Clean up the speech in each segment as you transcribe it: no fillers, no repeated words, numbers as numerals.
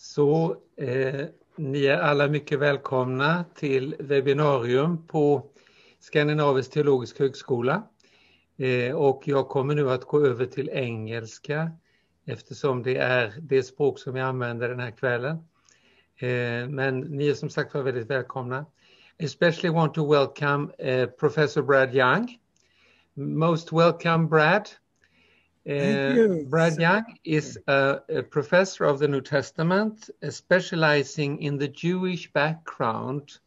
Så ni är alla mycket välkomna till webbinarium på Skandinavisk teologisk högskola. Och jag kommer nu att gå över till engelska eftersom det är det språk som jag använder den här kvällen. Men ni är som sagt var väldigt välkomna. I especially want to welcome Professor Brad Young. Most welcome, Brad. Thank you. Brad Young is a professor of the New Testament, specializing in the Jewish background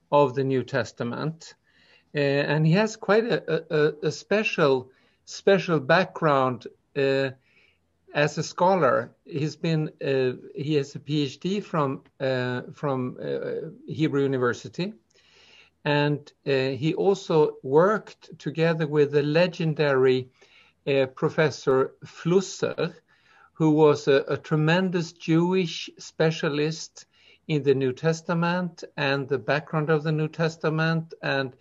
of the New Testament. And he has quite a special background as a scholar. He has a PhD from Hebrew University, and he also worked together with the legendary Professor Flusser, who was a tremendous Jewish specialist in the New Testament and the background of the New Testament and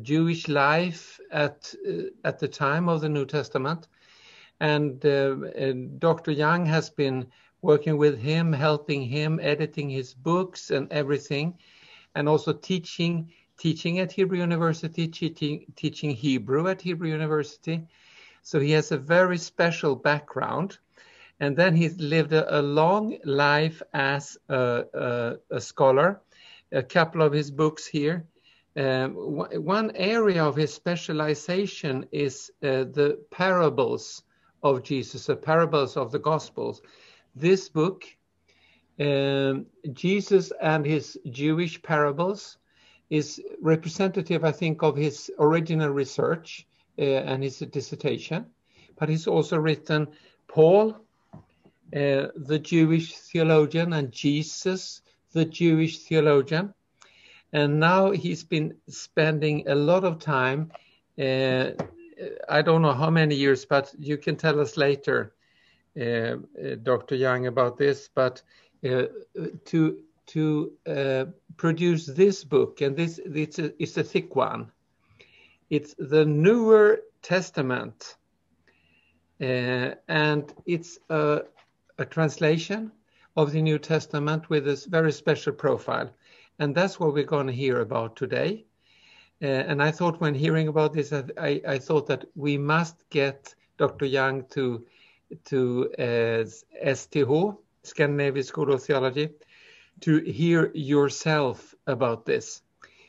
Jewish life at the time of the New Testament. And Dr. Young has been working with him, helping him, editing his books and everything, and also teaching at Hebrew University, teaching Hebrew at Hebrew University. So he has a very special background. And then he lived a long life as a scholar. A couple of his books here. One area of his specialization is the parables of Jesus, the parables of the Gospels. This book, Jesus and his Jewish parables, is representative, I think, of his original research and his dissertation. But he's also written Paul, the Jewish theologian, and Jesus, the Jewish theologian. And now he's been spending a lot of time, I don't know how many years, but you can tell us later, Dr. Young, about this, but to produce this book, and it's a thick one. It's the Newer Testament, and it's a translation of the New Testament with this very special profile. And that's what we're going to hear about today. And I thought when hearing about this, I thought that we must get Dr. Young to STH, Scandinavisk School of Theology, to hear yourself about this.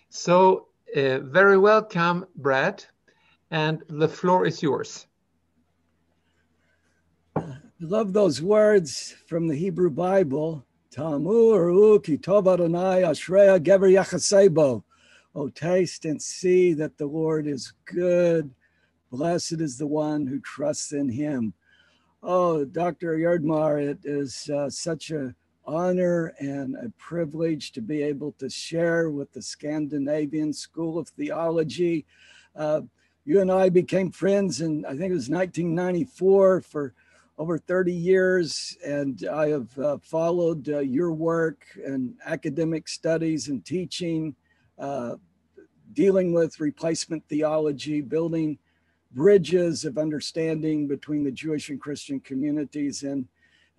So very welcome, Brad, and the floor is yours. I love those words from the Hebrew Bible. Tamu Aru Ki Tov Adonai Ashreya Gever Yachasebo. Oh, taste and see that the Lord is good. Blessed is the one who trusts in him. Oh, Dr. Yerdmar, it is such an honor and a privilege to be able to share with the Scandinavian School of Theology. You and I became friends in, I think it was 1994, for over 30 years, and I have followed your work and academic studies and teaching, dealing with replacement theology, building bridges of understanding between the Jewish and Christian communities. And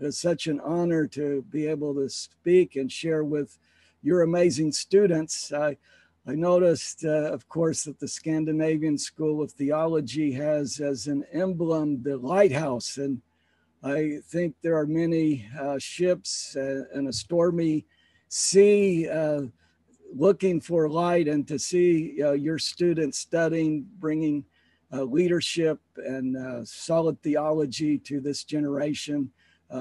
it's such an honor to be able to speak and share with your amazing students. I noticed, of course, that the Scandinavian School of Theology has as an emblem the lighthouse. And I think there are many ships in a stormy sea looking for light, and to see your students studying, bringing leadership and solid theology to this generation.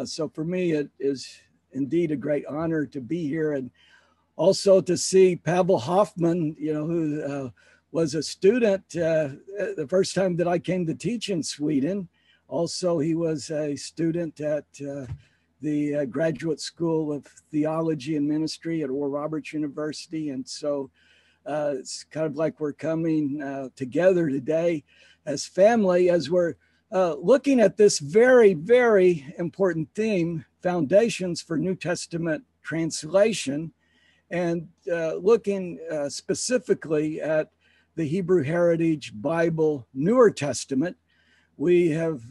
So for me, it is indeed a great honor to be here, and also to see Pavel Hoffman, who was a student the first time that I came to teach in Sweden. Also, he was a student at the Graduate School of Theology and Ministry at Oral Roberts University. And so it's kind of like we're coming together today as family, as we're looking at this very, very important theme, Foundations for New Testament Translation, and looking specifically at the Hebrew Heritage Bible Newer Testament. We have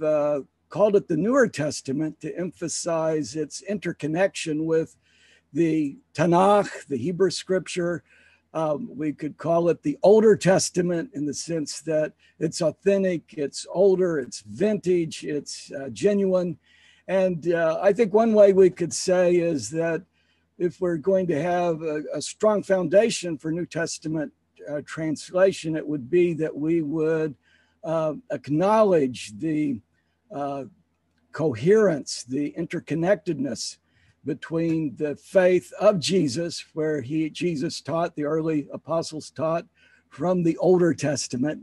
called it the Newer Testament to emphasize its interconnection with the Tanakh, the Hebrew scripture. We could call it the Older Testament in the sense that it's authentic, it's older, it's vintage, it's genuine. And I think one way we could say is that if we're going to have a strong foundation for New Testament translation, it would be that we would acknowledge the coherence, the interconnectedness between the faith of Jesus, where Jesus taught, the early apostles taught from the Older Testament,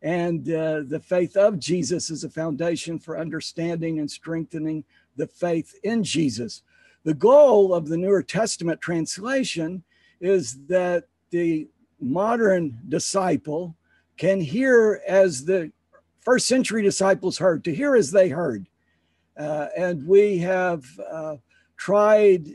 and the faith of Jesus is a foundation for understanding and strengthening the faith in Jesus. The goal of the Newer Testament translation is that the modern disciple can hear as the first century disciples heard, to hear as they heard. And we have tried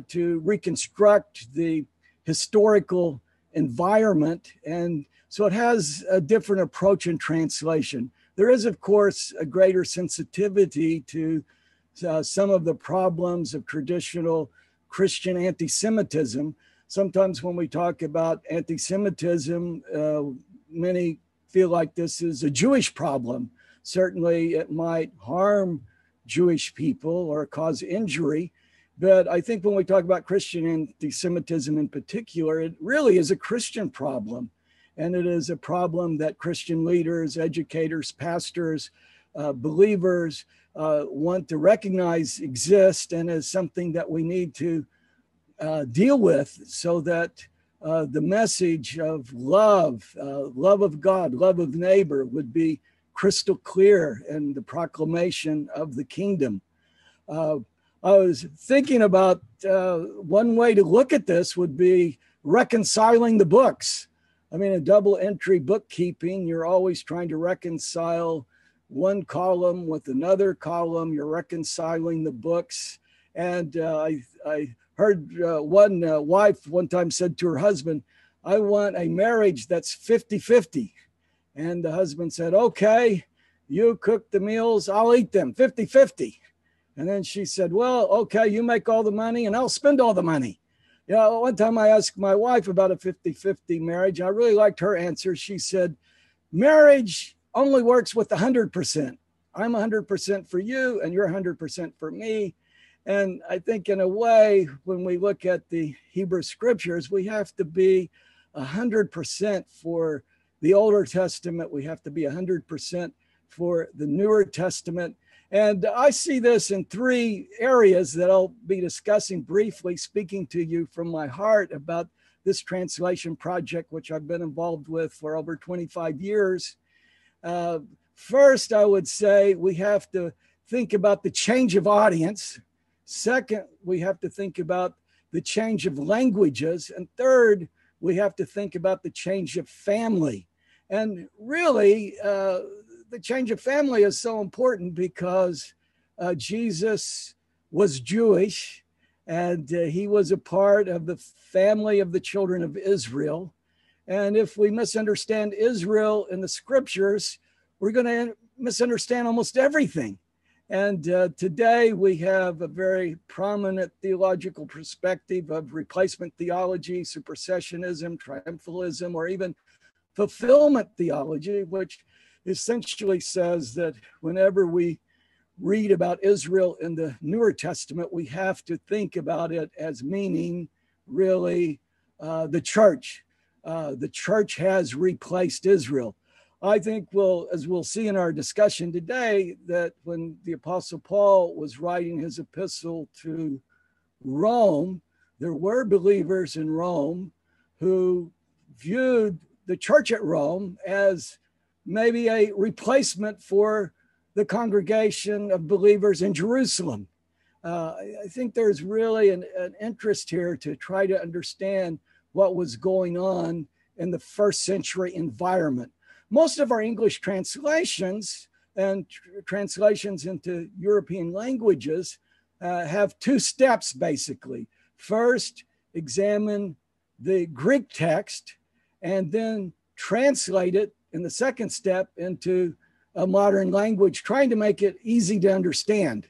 to reconstruct the historical environment. And so it has a different approach in translation. There is, of course, a greater sensitivity to some of the problems of traditional Christian anti-Semitism. Sometimes when we talk about anti-Semitism, many feel like this is a Jewish problem. Certainly it might harm Jewish people or cause injury. But I think when we talk about Christian anti-Semitism in particular, it really is a Christian problem. And it is a problem that Christian leaders, educators, pastors, believers want to recognize exists and is something that we need to deal with so that the message of love, love of God, love of neighbor would be crystal clear in the proclamation of the kingdom. I was thinking about one way to look at this would be reconciling the books. I mean, a double entry bookkeeping, you're always trying to reconcile one column with another column. You're reconciling the books. And I heard one wife one time said to her husband, I want a marriage that's 50-50. And the husband said, okay, you cook the meals, I'll eat them, 50-50. And then she said, well, okay, you make all the money and I'll spend all the money. You know, one time I asked my wife about a 50-50 marriage. I really liked her answer. She said, marriage only works with 100%. I'm 100% for you and you're 100% for me. And I think in a way, when we look at the Hebrew scriptures, we have to be 100% for the Older Testament. We have to be 100% for the Newer Testament. And I see this in three areas that I'll be discussing briefly, speaking to you from my heart about this translation project, which I've been involved with for over 25 years. First, I would say we have to think about the change of audience. Second, we have to think about the change of languages. And third, we have to think about the change of family. And really, the change of family is so important because Jesus was Jewish and he was a part of the family of the children of Israel. And if we misunderstand Israel in the scriptures, we're going to misunderstand almost everything. And today we have a very prominent theological perspective of replacement theology, supersessionism, triumphalism, or even fulfillment theology, which essentially says that whenever we read about Israel in the Newer Testament, we have to think about it as meaning really the church. The church has replaced Israel. I think as we'll see in our discussion today, that when the Apostle Paul was writing his epistle to Rome, there were believers in Rome who viewed the church at Rome as maybe a replacement for the congregation of believers in Jerusalem. I think there's really an interest here to try to understand what was going on in the first century environment. Most of our English translations and translations into European languages have two steps, basically. First, examine the Greek text and then translate it in the second step into a modern language, trying to make it easy to understand.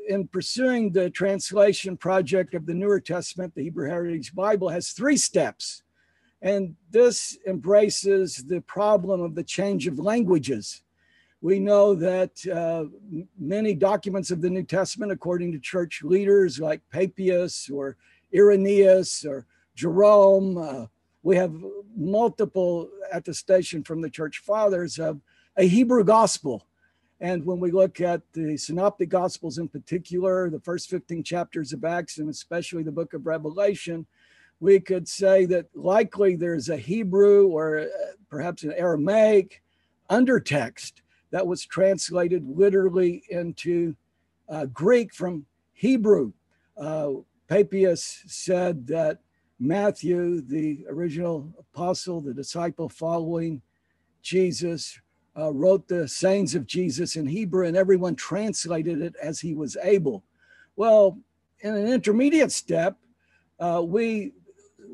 In pursuing the translation project of the Newer Testament, the Hebrew Heritage Bible has 3 steps. And this embraces the problem of the change of languages. We know that many documents of the New Testament, according to church leaders like Papias or Irenaeus or Jerome, we have multiple attestation from the church fathers of a Hebrew gospel. And when we look at the synoptic gospels in particular, the first 15 chapters of Acts, and especially the book of Revelation, we could say that likely there's a Hebrew or perhaps an Aramaic undertext that was translated literally into Greek from Hebrew. Papias said that Matthew, the original apostle, the disciple following Jesus, wrote the sayings of Jesus in Hebrew, and everyone translated it as he was able. Well, in an intermediate step, we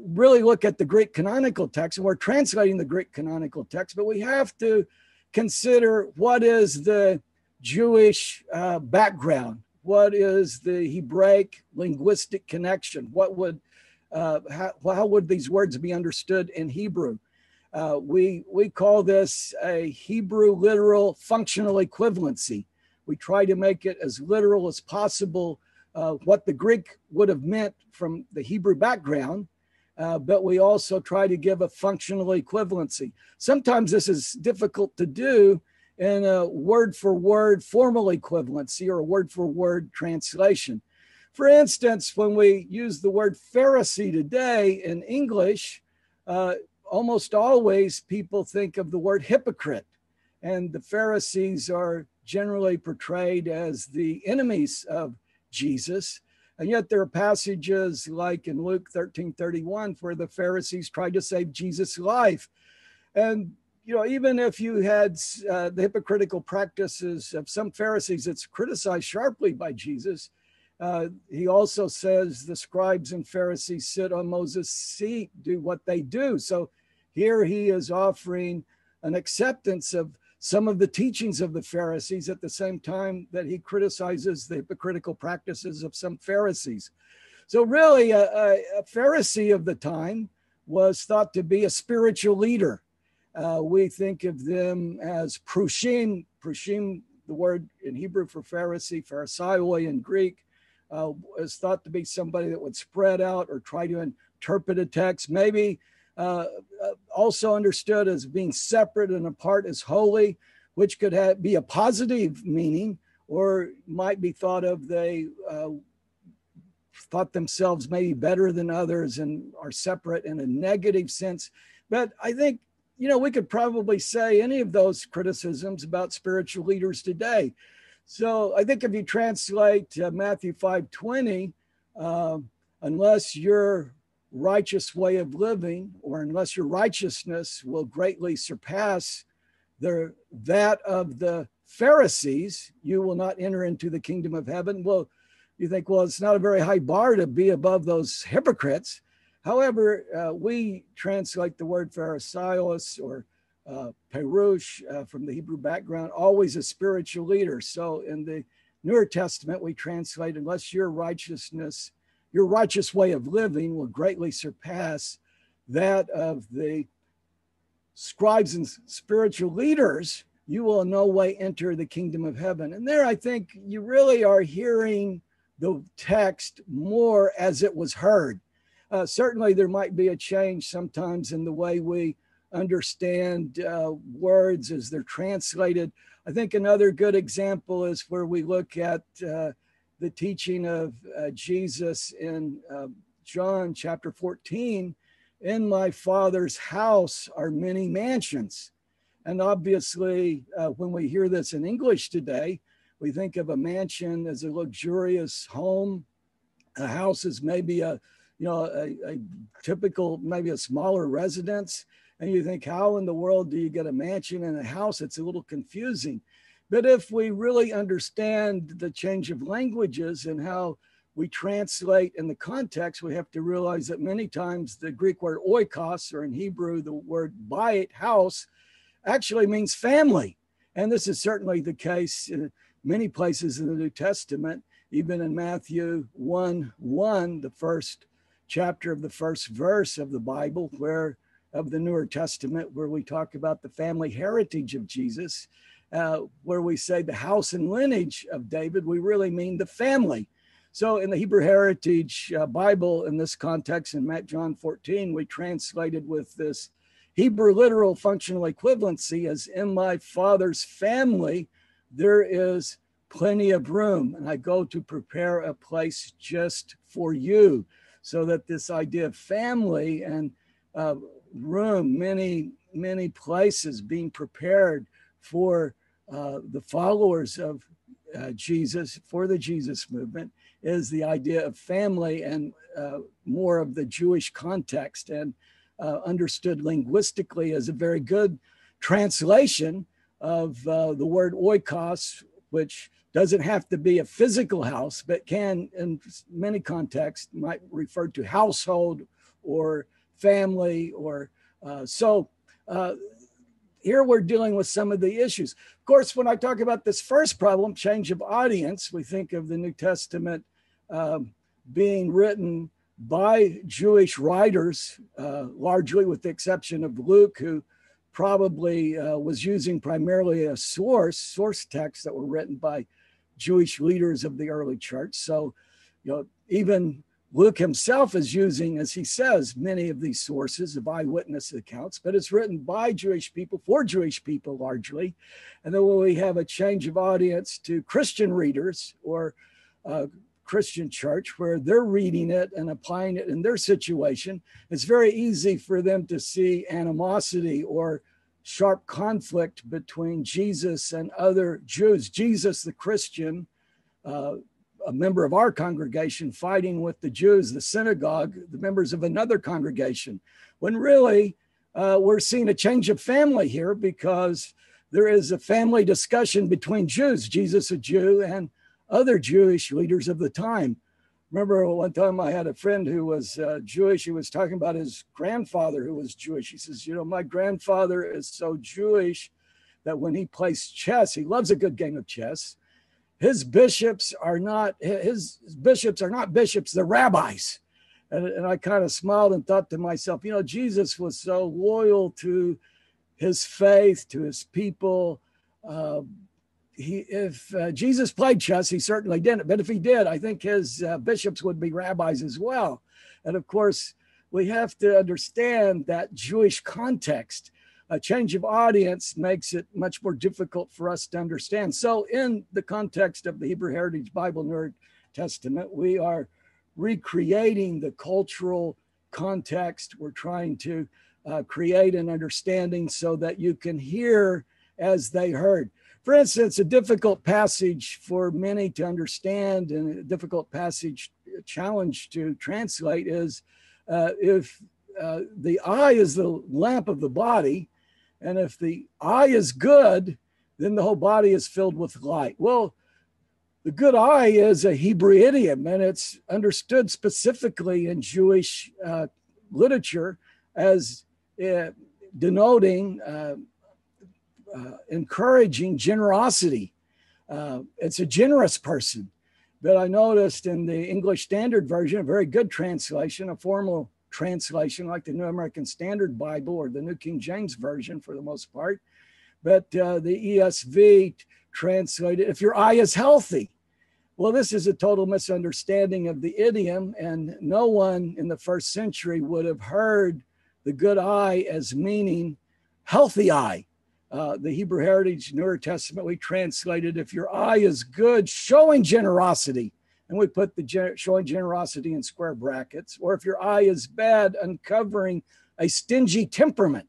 really look at the Greek canonical text, and we're translating the Greek canonical text, but we have to consider what is the Jewish background, what is the Hebraic linguistic connection, what would how would these words be understood in Hebrew? We call this a Hebrew literal functional equivalency. We try to make it as literal as possible what the Greek would have meant from the Hebrew background, but we also try to give a functional equivalency. Sometimes this is difficult to do in a word-for-word formal equivalency or a word-for-word translation. For instance, when we use the word Pharisee today in English, almost always people think of the word hypocrite, and the Pharisees are generally portrayed as the enemies of Jesus. And yet there are passages like in Luke 13:31 where the Pharisees tried to save Jesus' life. And, you know, even if you had the hypocritical practices of some Pharisees, it's criticized sharply by Jesus. He also says the scribes and Pharisees sit on Moses' seat, do what they do. So here he is offering an acceptance of some of the teachings of the Pharisees at the same time that he criticizes the hypocritical practices of some Pharisees. So really a Pharisee of the time was thought to be a spiritual leader. We think of them as prushim, the word in Hebrew for Pharisee, pharisaioi in Greek, is thought to be somebody that would spread out or try to interpret a text, maybe also understood as being separate and apart as holy, which could be a positive meaning, or might be thought of they thought themselves maybe better than others and are separate in a negative sense. But I think, you know, we could probably say any of those criticisms about spiritual leaders today. So I think if you translate Matthew 5:20, unless your righteous way of living, or unless your righteousness will greatly surpass that of the Pharisees, you will not enter into the kingdom of heaven. Well, you think, well, it's not a very high bar to be above those hypocrites. However, we translate the word pharisaios or perush from the Hebrew background, always a spiritual leader. So in the Newer Testament, we translate, unless your righteous way of living will greatly surpass that of the scribes and spiritual leaders, you will in no way enter the kingdom of heaven. And there, I think you really are hearing the text more as it was heard. Certainly, there might be a change sometimes in the way we understand words as they're translated. I think another good example is where we look at the teaching of Jesus in John chapter 14. In my Father's house are many mansions. And obviously, when we hear this in English today, we think of a mansion as a luxurious home. A house is maybe a typical, maybe a smaller residence. And you think, how in the world do you get a mansion and a house? It's a little confusing. But if we really understand the change of languages and how we translate in the context, we have to realize that many times the Greek word oikos, or in Hebrew, the word bayit, house, actually means family. And this is certainly the case in many places in the New Testament, even in Matthew 1:1, the first chapter of the first verse of the Bible, where of the Newer Testament, where we talk about the family heritage of Jesus, where we say the house and lineage of David, we really mean the family. So in the Hebrew Heritage Bible, in this context, in John 14, we translated with this Hebrew literal functional equivalency as, in my Father's family, there is plenty of room, and I go to prepare a place just for you. So that this idea of family and room, many places being prepared for the followers of Jesus, for the Jesus movement, is the idea of family and more of the Jewish context, and understood linguistically as a very good translation of the word oikos, which doesn't have to be a physical house, but can, in many contexts, might refer to household or family. Or here we're dealing with some of the issues. Of course, when I talk about this first problem, change of audience, we think of the New Testament being written by Jewish writers, largely with the exception of Luke, who probably was using primarily a source texts that were written by Jewish leaders of the early church. So, even Luke himself is using, as he says, many of these sources of eyewitness accounts, but it's written by Jewish people, for Jewish people largely. And then when we have a change of audience to Christian readers or Christian church, where they're reading it and applying it in their situation, it's very easy for them to see animosity or sharp conflict between Jesus and other Jews. Jesus, the Christian, a member of our congregation, fighting with the Jews, the synagogue, the members of another congregation, when really we're seeing a change of family here, because there is a family discussion between Jews, Jesus a Jew, and other Jewish leaders of the time. Remember one time I had a friend who was Jewish. He was talking about his grandfather who was Jewish. He says, my grandfather is so Jewish that when he plays chess, he loves a good game of chess. His bishops are not bishops, they're rabbis. And I kind of smiled and thought to myself, Jesus was so loyal to his faith, to his people. If Jesus played chess, he certainly didn't. But if he did, I think his bishops would be rabbis as well. And of course, we have to understand that Jewish context. A change of audience makes it much more difficult for us to understand. So in the context of the Hebrew Heritage Bible New Testament, we are recreating the cultural context. We're trying to create an understanding so that you can hear as they heard. For instance, a difficult passage for many to understand and a difficult passage challenge to translate is if the eye is the lamp of the body, and if the eye is good, then the whole body is filled with light. Well, the good eye is a Hebrew idiom, and it's understood specifically in Jewish literature as denoting encouraging generosity. It's a generous person. But I noticed in the English Standard Version, a very good translation, a formal translation like the New American Standard Bible or the New King James Version for the most part. But the ESV translated, if your eye is healthy. Well, this is a total misunderstanding of the idiom, and no one in the first century would have heard the good eye as meaning healthy eye. The Hebrew Heritage Newer Testament, we translated, if your eye is good, showing generosity. And we put the showing generosity in square brackets. Or if your eye is bad, uncovering a stingy temperament.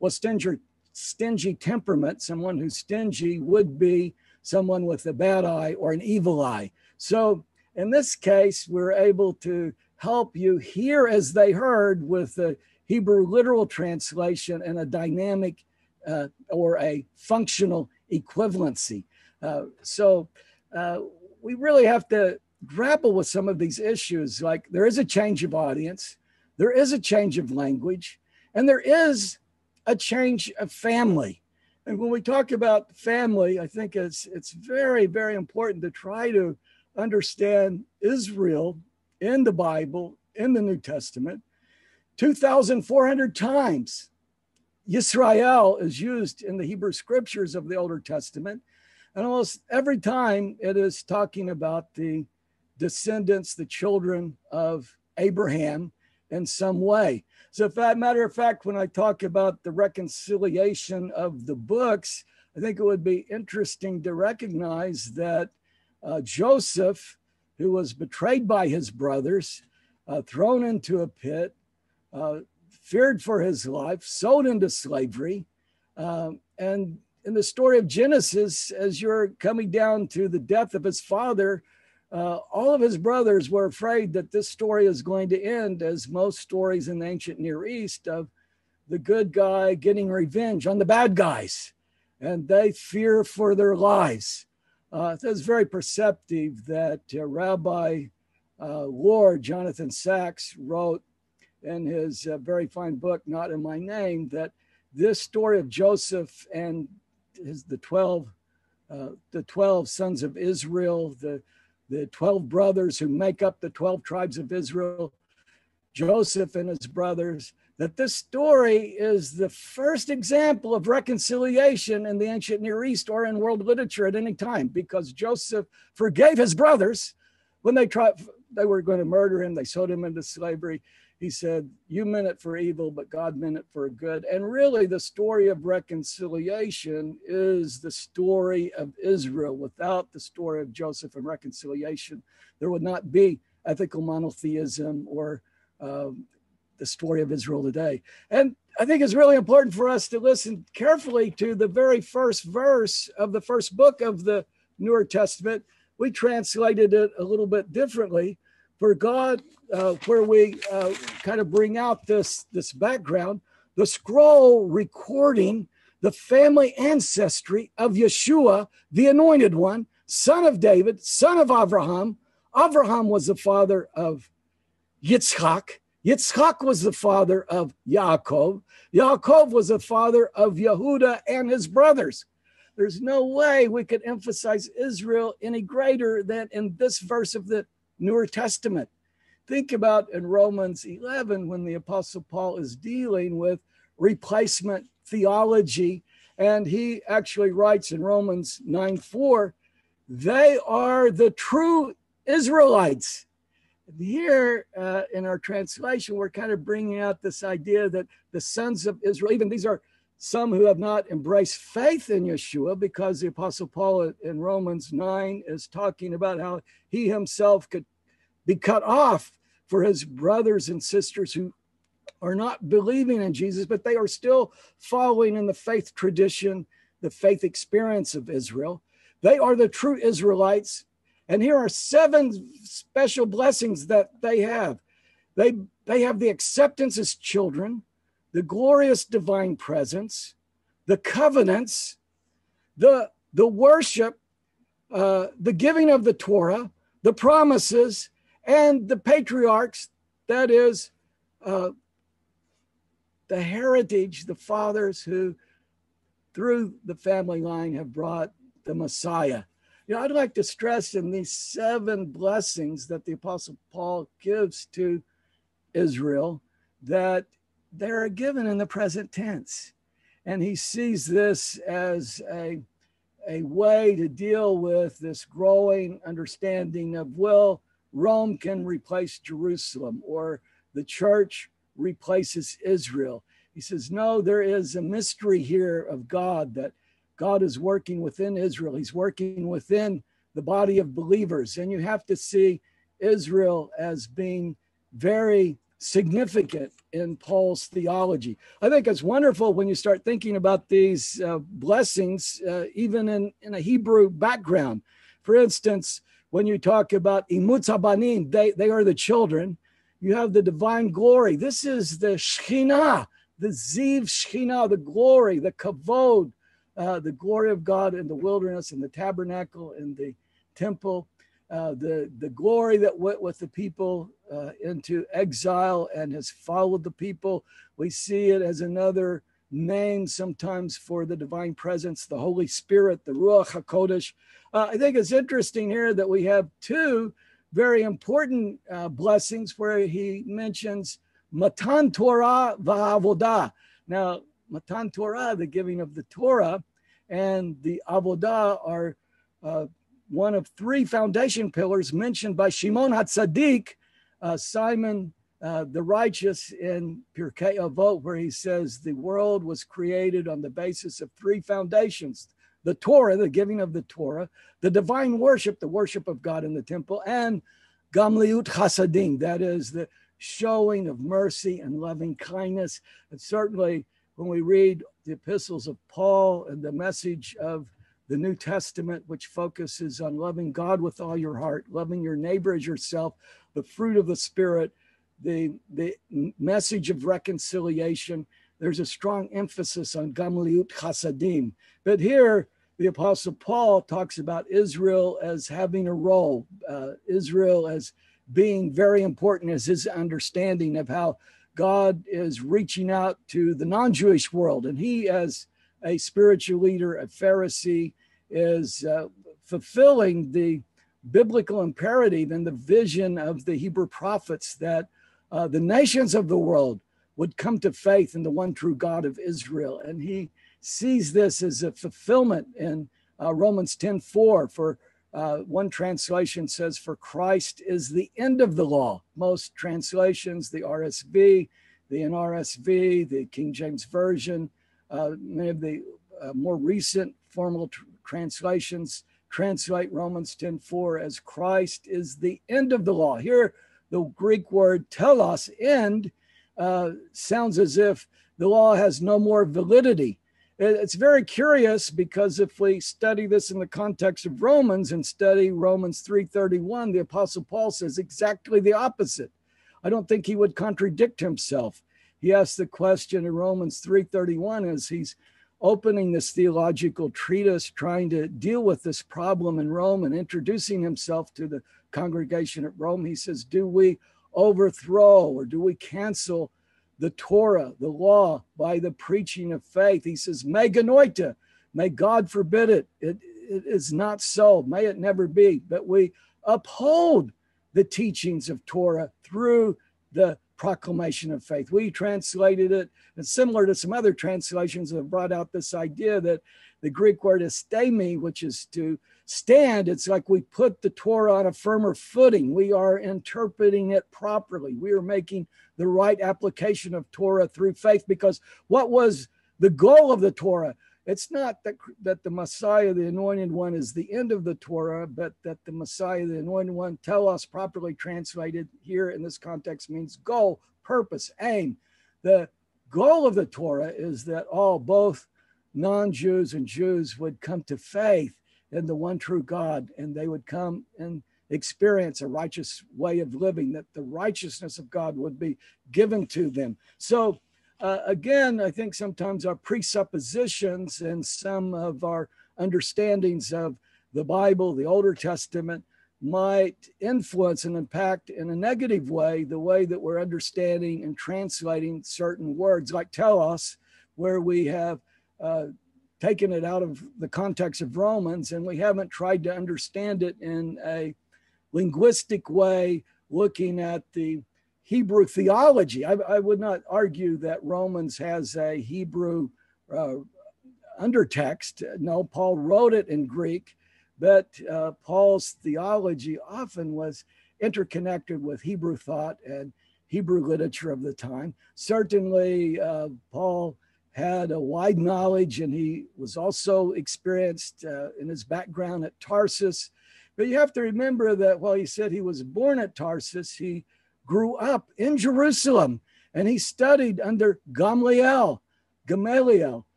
Well, stingy temperament, someone who's stingy would be someone with a bad eye or an evil eye. So in this case, we're able to help you hear as they heard with the Hebrew literal translation and a dynamic or a functional equivalency. So we really have to grapple with some of these issues. Like, there is a change of audience, there is a change of language, and there is a change of family. And when we talk about family, I think it's very, very important to try to understand Israel in the Bible, in the New Testament. 2,400 times Yisrael is used in the Hebrew scriptures of the Older Testament. And almost every time it is talking about the descendants, the children of Abraham in some way. So, if that matter of fact, when I talk about the reconciliation of the books, I think it would be interesting to recognize that Joseph, who was betrayed by his brothers, thrown into a pit, feared for his life, sold into slavery, and in the story of Genesis, as you're coming down to the death of his father, all of his brothers were afraid that this story is going to end as most stories in the ancient Near East of the good guy getting revenge on the bad guys, and they fear for their lives. It's very perceptive that Rabbi Lord Jonathan Sacks wrote in his very fine book, Not in My Name, that this story of Joseph and the 12 sons of Israel, the 12 brothers who make up the 12 tribes of Israel, Joseph and his brothers, that this story is the first example of reconciliation in the ancient Near East or in world literature at any time, because Joseph forgave his brothers when they were going to murder him. They sold him into slavery. He said, you meant it for evil, but God meant it for good. And really, the story of reconciliation is the story of Israel. Without the story of Joseph and reconciliation, there would not be ethical monotheism or the story of Israel today. And I think it's really important for us to listen carefully to the very first verse of the first book of the Newer Testament. We translated it a little bit differently. For God, where we kind of bring out this background, the scroll recording the family ancestry of Yeshua, the anointed one, son of David, son of Abraham. Abraham was the father of Yitzchak. Yitzchak was the father of Yaakov. Yaakov was the father of Yehuda and his brothers. There's no way we could emphasize Israel any greater than in this verse of the Newer Testament. Think about in Romans 11 when the Apostle Paul is dealing with replacement theology, and he actually writes in Romans 9:4, they are the true Israelites. Here in our translation, we're kind of bringing out this idea that the sons of Israel, even these are some who have not embraced faith in Yeshua, because the Apostle Paul in Romans 9 is talking about how he himself could be cut off for his brothers and sisters who are not believing in Jesus, but they are still following in the faith tradition, the faith experience of Israel. They are the true Israelites. And here are 7 special blessings that they have. They have the acceptance as children, the glorious divine presence, the covenants, the worship, the giving of the Torah, the promises, and the patriarchs, that is, the heritage, the fathers who, through the family line, have brought the Messiah. You know, I'd like to stress in these 7 blessings that the Apostle Paul gives to Israel that they're given in the present tense. And he sees this as a way to deal with this growing understanding of, well, Rome can replace Jerusalem, or the church replaces Israel. He says, no, there is a mystery here of God, that God is working within Israel. He's working within the body of believers. And you have to see Israel as being very significant in Paul's theology. I think it's wonderful when you start thinking about these blessings, even in a Hebrew background. For instance, when you talk about imutz habanim, they are the children. You have the divine glory. This is the Shekhinah, the Ziv Shekhinah, the glory, the kavod, the glory of God in the wilderness, in the tabernacle, in the temple, the glory that went with the people into exile and has followed the people. We see it as another name sometimes for the divine presence, the Holy Spirit, the Ruach HaKodesh. I think it's interesting here that we have two very important blessings where he mentions Matan Torah va'avodah. Now, Matan Torah, the giving of the Torah, and the Avodah are one of three foundation pillars mentioned by Shimon HaTzadik, Simon the righteous, in Pirkei Avot, where he says the world was created on the basis of three foundations: the Torah, the giving of the Torah, the divine worship, the worship of God in the temple, and Gamliut Chasadim, that is the showing of mercy and loving kindness. And certainly when we read the epistles of Paul and the message of the New Testament, which focuses on loving God with all your heart, loving your neighbor as yourself, the fruit of the Spirit, the message of reconciliation, there's a strong emphasis on Gamliut Chasadim. But here, the Apostle Paul talks about Israel as having a role, Israel as being very important, as his understanding of how God is reaching out to the non-Jewish world. And he, as a spiritual leader, a Pharisee, is fulfilling the biblical imperative and the vision of the Hebrew prophets that the nations of the world would come to faith in the one true God of Israel. And he sees this as a fulfillment in Romans 10:4. For one translation says, "For Christ is the end of the law." Most translations, the RSV, the NRSV, the King James Version, many of the more recent formal translations translate Romans 10:4 as Christ is the end of the law. Here, the Greek word telos, end, sounds as if the law has no more validity. It's very curious, because if we study this in the context of Romans and study Romans 3:31, the Apostle Paul says exactly the opposite. I don't think he would contradict himself. He asks the question in Romans 3:31 as he's opening this theological treatise, trying to deal with this problem in Rome and introducing himself to the congregation at Rome. He says, do we overthrow or do we cancel the Torah, the law, by the preaching of faith? He says, me genoita, may God forbid it. It is not so. May it never be. But we uphold the teachings of Torah through the proclamation of faith. We translated it, and similar to some other translations that have brought out this idea that the Greek word estemi, which is to stand, it's like we put the Torah on a firmer footing. We are interpreting it properly. We are making the right application of Torah through faith, because what was the goal of the Torah? It's not that the Messiah, the Anointed One, is the end of the Torah, but that the Messiah, the Anointed One, telos, properly translated here in this context, means goal, purpose, aim. The goal of the Torah is that both non-Jews and Jews would come to faith in the one true God, and they would come and experience a righteous way of living, that the righteousness of God would be given to them. So again, I think sometimes our presuppositions and some of our understandings of the Bible, the Older Testament, might influence and impact in a negative way the way that we're understanding and translating certain words, like telos, where we have taken it out of the context of Romans, and we haven't tried to understand it in a linguistic way, looking at the Hebrew theology. I would not argue that Romans has a Hebrew undertext. No, Paul wrote it in Greek, but Paul's theology often was interconnected with Hebrew thought and Hebrew literature of the time. Certainly, Paul had a wide knowledge, and he was also experienced in his background at Tarsus. But you have to remember that while he said he was born at Tarsus, he grew up in Jerusalem, and he studied under Gamaliel.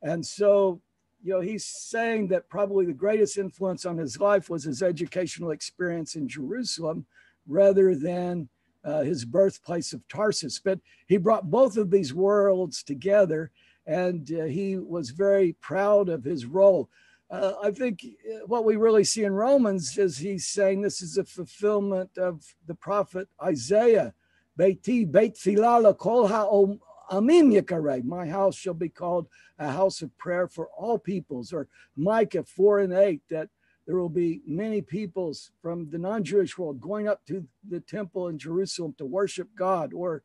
And so, he's saying that probably the greatest influence on his life was his educational experience in Jerusalem rather than his birthplace of Tarsus. But he brought both of these worlds together, and he was very proud of his role. I think what we really see in Romans is he's saying this is a fulfillment of the prophet Isaiah. Beiti beit tfilah lekol Amim Yikarei, my house shall be called a house of prayer for all peoples. Or Micah 4:8, that there will be many peoples from the non-Jewish world going up to the temple in Jerusalem to worship God. Or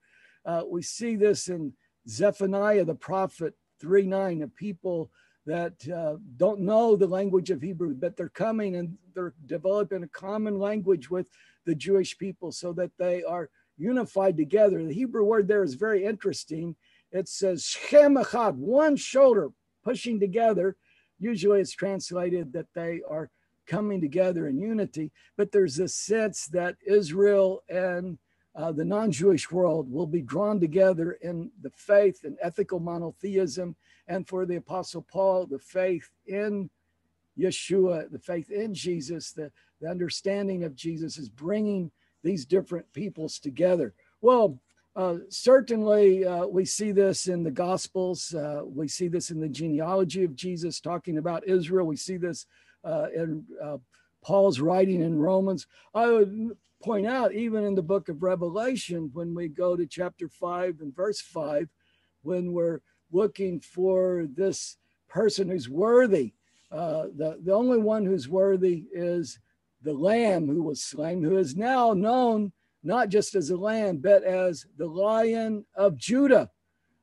we see this in Zephaniah the prophet 3:9, of people that don't know the language of Hebrew, but they're coming and they're developing a common language with the Jewish people so that they are unified together. The Hebrew word there is very interesting. It says Shem Echad, one shoulder pushing together. Usually it's translated that they are coming together in unity, but there's a sense that Israel and the non-Jewish world will be drawn together in the faith and ethical monotheism. And for the Apostle Paul, the faith in Yeshua, the faith in Jesus, the understanding of Jesus is bringing these different peoples together. Well, certainly we see this in the Gospels. We see this in the genealogy of Jesus, talking about Israel. We see this in Paul's writing in Romans. I would point out, even in the book of Revelation, when we go to chapter 5 and verse 5, when we're looking for this person who's worthy, the only one who's worthy is the Lamb who was slain, who is now known not just as a lamb, but as the Lion of Judah,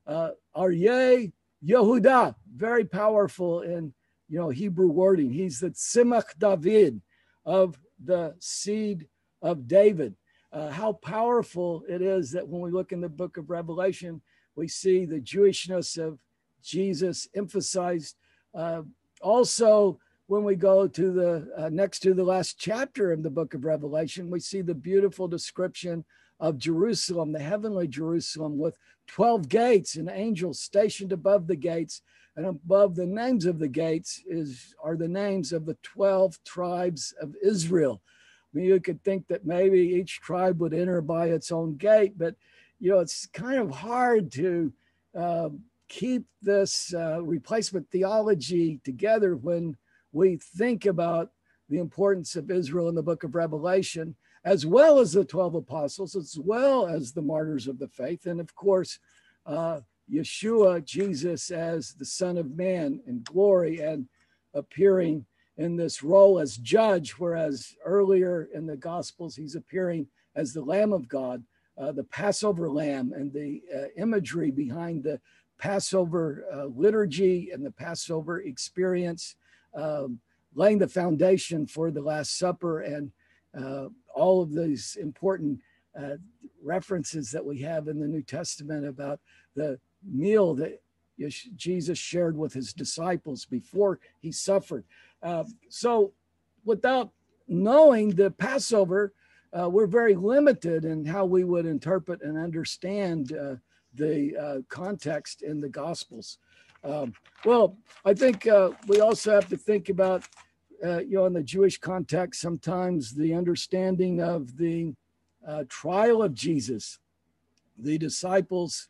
Aryeh Yehudah, very powerful in Hebrew wording. He's the Tzimach David, of the seed of David. How powerful it is that when we look in the book of Revelation, we see the Jewishness of Jesus emphasized. Also, when we go to the next to the last chapter of the book of Revelation, we see the beautiful description of Jerusalem, the heavenly Jerusalem, with 12 gates and angels stationed above the gates. And above the names of the gates are the names of the 12 tribes of Israel. I mean, you could think that maybe each tribe would enter by its own gate, but it's kind of hard to keep this replacement theology together when we think about the importance of Israel in the book of Revelation, as well as the 12 apostles, as well as the martyrs of the faith, and of course, Yeshua, Jesus, as the Son of Man in glory and appearing in this role as judge, whereas earlier in the Gospels, he's appearing as the Lamb of God, the Passover Lamb, and the imagery behind the Passover liturgy and the Passover experience, laying the foundation for the Last Supper, and all of these important references that we have in the New Testament about the meal that Jesus shared with his disciples before he suffered. So without knowing the Passover, we're very limited in how we would interpret and understand the context in the Gospels. Well, I think we also have to think about, in the Jewish context, sometimes the understanding of the trial of Jesus. The disciples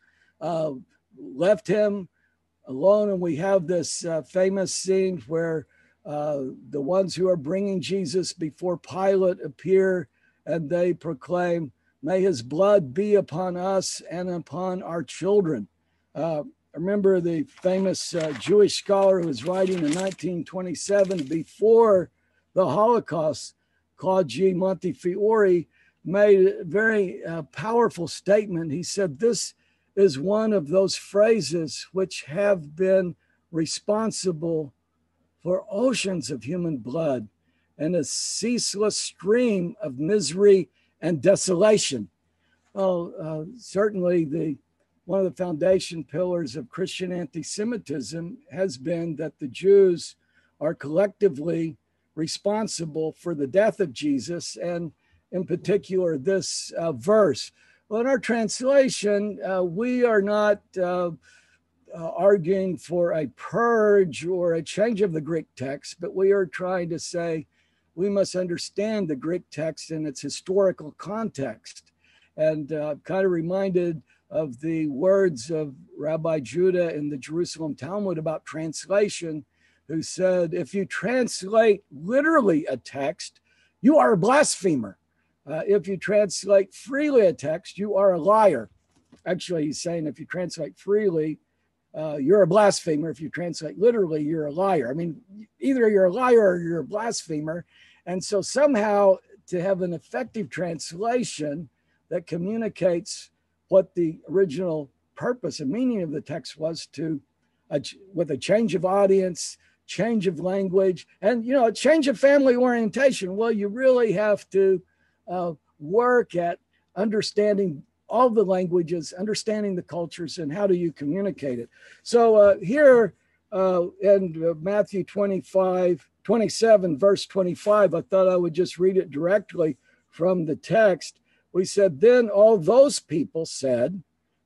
left him alone, and we have this famous scene where the ones who are bringing Jesus before Pilate appear, and they proclaim, "May his blood be upon us and upon our children." I remember the famous Jewish scholar who was writing in 1927 before the Holocaust, Claude G. Montefiore, made a very powerful statement. He said, "This is one of those phrases which have been responsible for oceans of human blood and a ceaseless stream of misery and desolation." Well, certainly one of the foundation pillars of Christian anti-Semitism has been that the Jews are collectively responsible for the death of Jesus, and in particular this verse. Well, in our translation, we are not arguing for a purge or a change of the Greek text, but we are trying to say we must understand the Greek text in its historical context. And I'm kind of reminded of the words of Rabbi Judah in the Jerusalem Talmud about translation, who said, if you translate literally a text, you are a blasphemer. If you translate freely a text, you are a liar. actually he's saying if you translate freely, you're a blasphemer. If you translate literally, you're a liar. I mean, either you're a liar or you're a blasphemer. And so somehow to have an effective translation that communicates what the original purpose and meaning of the text was to, with a change of audience, change of language, and, you know, a change of family orientation. Well, you really have to work at understanding all the languages, understanding the cultures, and how do you communicate it. So here in Matthew 27, verse 25, I thought I would just read it directly from the text. We said, then all those people said,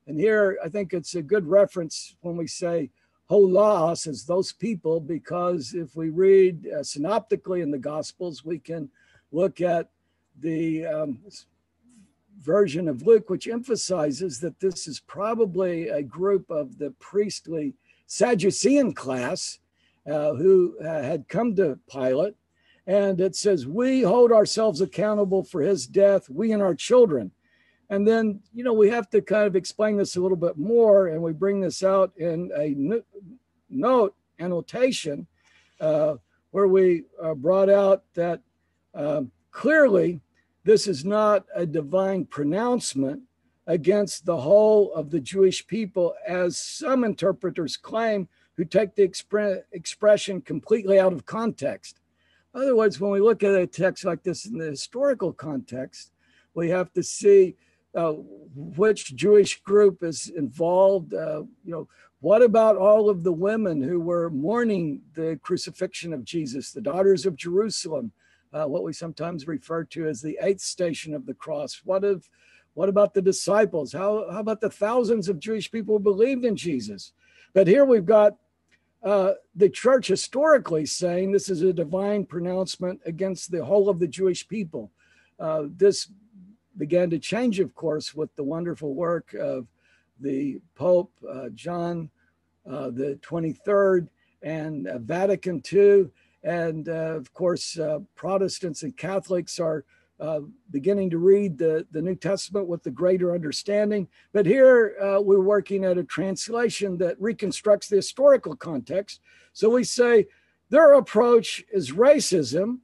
and here I think it's a good reference when we say holos as those people, because if we read synoptically in the Gospels, we can look at the version of Luke, which emphasizes that this is probably a group of the priestly Sadducean class who had come to Pilate. And it says, we hold ourselves accountable for his death, we and our children. And then, you know, we have to kind of explain this a little bit more. And we bring this out in a annotation where we brought out that clearly this is not a divine pronouncement against the whole of the Jewish people, as some interpreters claim, who take the expression completely out of context. In other words, when we look at a text like this in the historical context, we have to see which Jewish group is involved. You know, what about all of the women who were mourning the crucifixion of Jesus, the daughters of Jerusalem, what we sometimes refer to as the eighth station of the cross? What about the disciples? How about the thousands of Jewish people who believed in Jesus? But here we've got the church historically saying this is a divine pronouncement against the whole of the Jewish people. This began to change, of course, with the wonderful work of the Pope John the 23rd and Vatican II. And of course, Protestants and Catholics are beginning to read the New Testament with the greater understanding. But here we're working at a translation that reconstructs the historical context. So we say their approach is racism,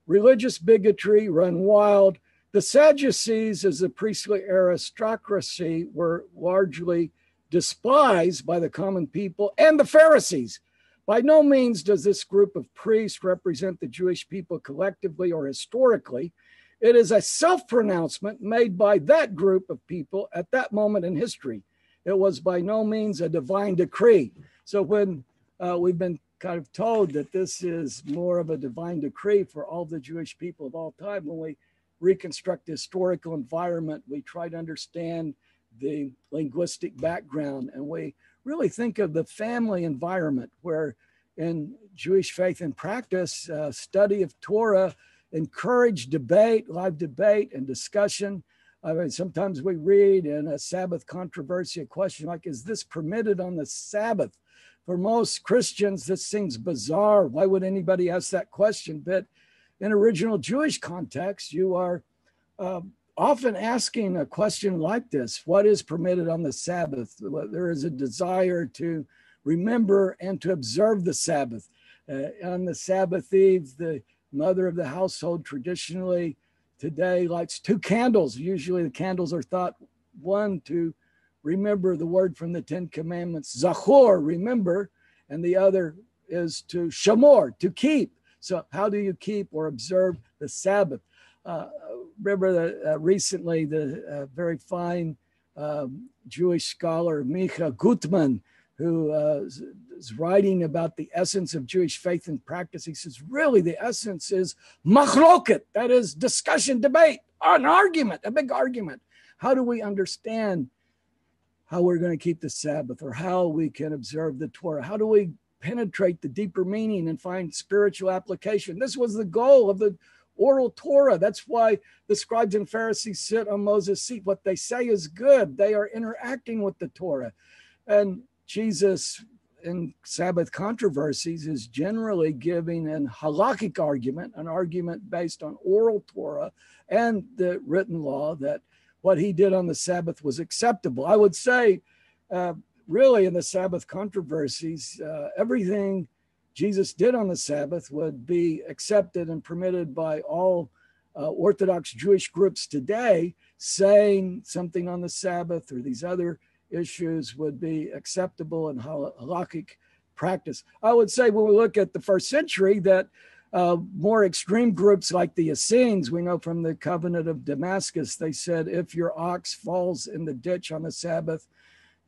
religious bigotry run wild. The Sadducees, as a priestly aristocracy, were largely despised by the common people and the Pharisees. By no means does this group of priests represent the Jewish people collectively or historically. It is a self-pronouncement made by that group of people at that moment in history. It was by no means a divine decree. So when we've been kind of told that this is more of a divine decree for all the Jewish people of all time, when we reconstruct the historical environment, we try to understand the linguistic background, and we really think of the family environment where in Jewish faith and practice, study of Torah encourage debate, live debate and discussion. I mean, sometimes we read in a Sabbath controversy a question like, is this permitted on the Sabbath? For most Christians, this seems bizarre. Why would anybody ask that question? But in original Jewish context, you are often asking a question like this: what is permitted on the Sabbath? There is a desire to remember and to observe the Sabbath. On the Sabbath eve, the mother of the household traditionally today lights 2 candles. Usually the candles are thought, one, to remember the word from the 10 Commandments, zachor, remember, and the other is to shamor, to keep. So how do you keep or observe the Sabbath? Remember that recently the very fine Jewish scholar Micha Gutman, who is writing about the essence of Jewish faith and practice. He says, really, the essence is machloket, that is discussion, debate, an argument, a big argument. How do we understand how we're going to keep the Sabbath, or how we can observe the Torah? How do we penetrate the deeper meaning and find spiritual application? This was the goal of the oral Torah. That's why the scribes and Pharisees sit on Moses' seat. What they say is good. They are interacting with the Torah. And Jesus, in Sabbath controversies, is generally giving an halakhic argument, an argument based on oral Torah and the written law, that what he did on the Sabbath was acceptable. I would say, really, in the Sabbath controversies, everything Jesus did on the Sabbath would be accepted and permitted by all Orthodox Jewish groups today. Saying something on the Sabbath or these other issues would be acceptable in halakhic practice. I would say when we look at the first century that more extreme groups like the Essenes, we know from the Covenant of Damascus, they said, if your ox falls in the ditch on the Sabbath,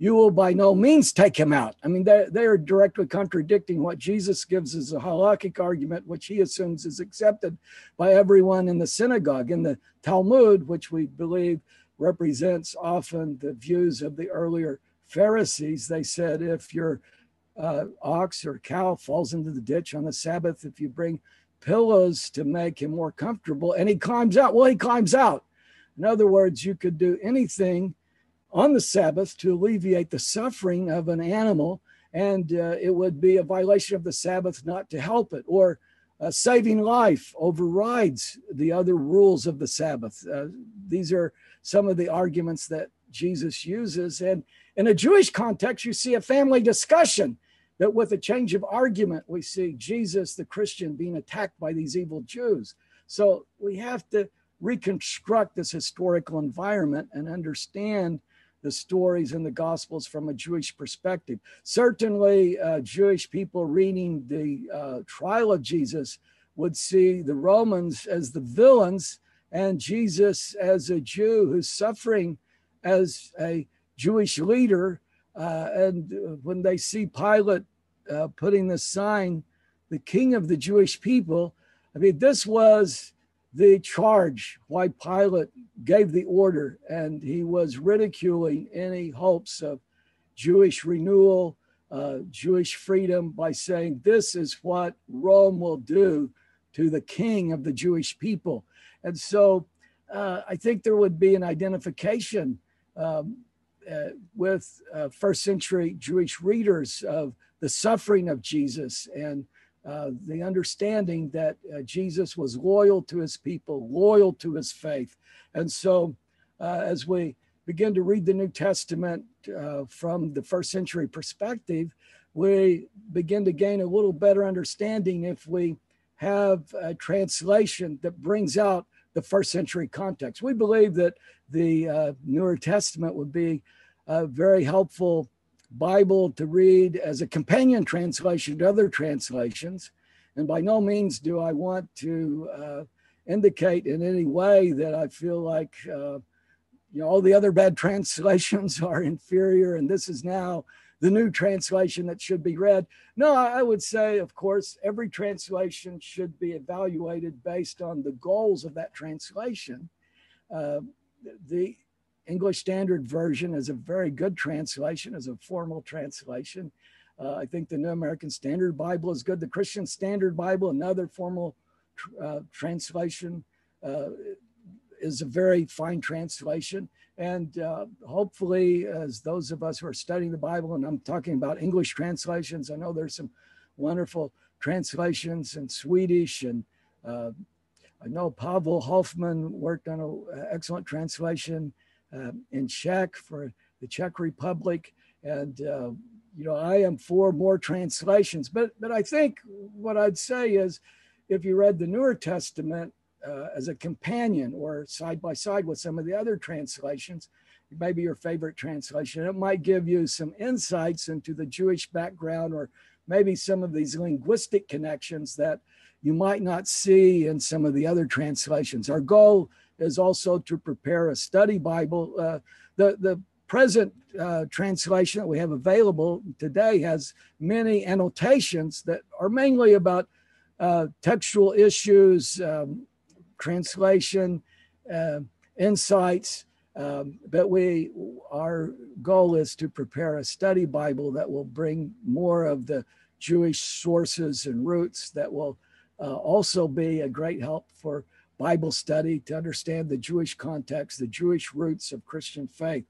you will by no means take him out. I mean, they are directly contradicting what Jesus gives as a halakhic argument, which he assumes is accepted by everyone in the synagogue. In the Talmud, which we believe represents often the views of the earlier Pharisees, they said, if your ox or cow falls into the ditch on the Sabbath, if you bring pillows to make him more comfortable and he climbs out, well, he climbs out. In other words, you could do anything on the Sabbath to alleviate the suffering of an animal, and it would be a violation of the Sabbath not to help it, or saving life overrides the other rules of the Sabbath. These are some of the arguments that Jesus uses. And in a Jewish context, you see a family discussion that with a change of argument, we see Jesus, the Christian, being attacked by these evil Jews. So we have to reconstruct this historical environment and understand the stories in the Gospels from a Jewish perspective. Certainly, Jewish people reading the trial of Jesus would see the Romans as the villains and Jesus as a Jew who's suffering as a Jewish leader. And when they see Pilate putting the sign, the King of the Jewish people, I mean, this was the charge why Pilate gave the order, and he was ridiculing any hopes of Jewish renewal, Jewish freedom, by saying this is what Rome will do to the king of the Jewish people. And so I think there would be an identification with first century Jewish readers of the suffering of Jesus and the understanding that Jesus was loyal to his people, loyal to his faith. And so as we begin to read the New Testament from the first century perspective, we begin to gain a little better understanding if we have a translation that brings out the first century context. We believe that the Newer Testament would be a very helpful Bible to read as a companion translation to other translations. And by no means do I want to indicate in any way that I feel like all the other bad translations are inferior and this is now the new translation that should be read. No, I would say, of course, every translation should be evaluated based on the goals of that translation. The English Standard Version is a very good translation, is a formal translation. I think the New American Standard Bible is good. The Christian Standard Bible, another formal translation, is a very fine translation. And hopefully, as those of us who are studying the Bible, and I'm talking about English translations, I know there's some wonderful translations in Swedish, and I know Pavel Hoffman worked on an excellent translation in Czech for the Czech Republic. And, I am for more translations. But I think what I'd say is if you read the Newer Testament as a companion or side by side with some of the other translations, maybe your favorite translation, it might give you some insights into the Jewish background or maybe some of these linguistic connections that you might not see in some of the other translations. Our goal is also to prepare a study Bible. The present translation that we have available today has many annotations that are mainly about textual issues, translation, insights, but our goal is to prepare a study Bible that will bring more of the Jewish sources and roots that will also be a great help for Bible study to understand the Jewish context, the Jewish roots of Christian faith.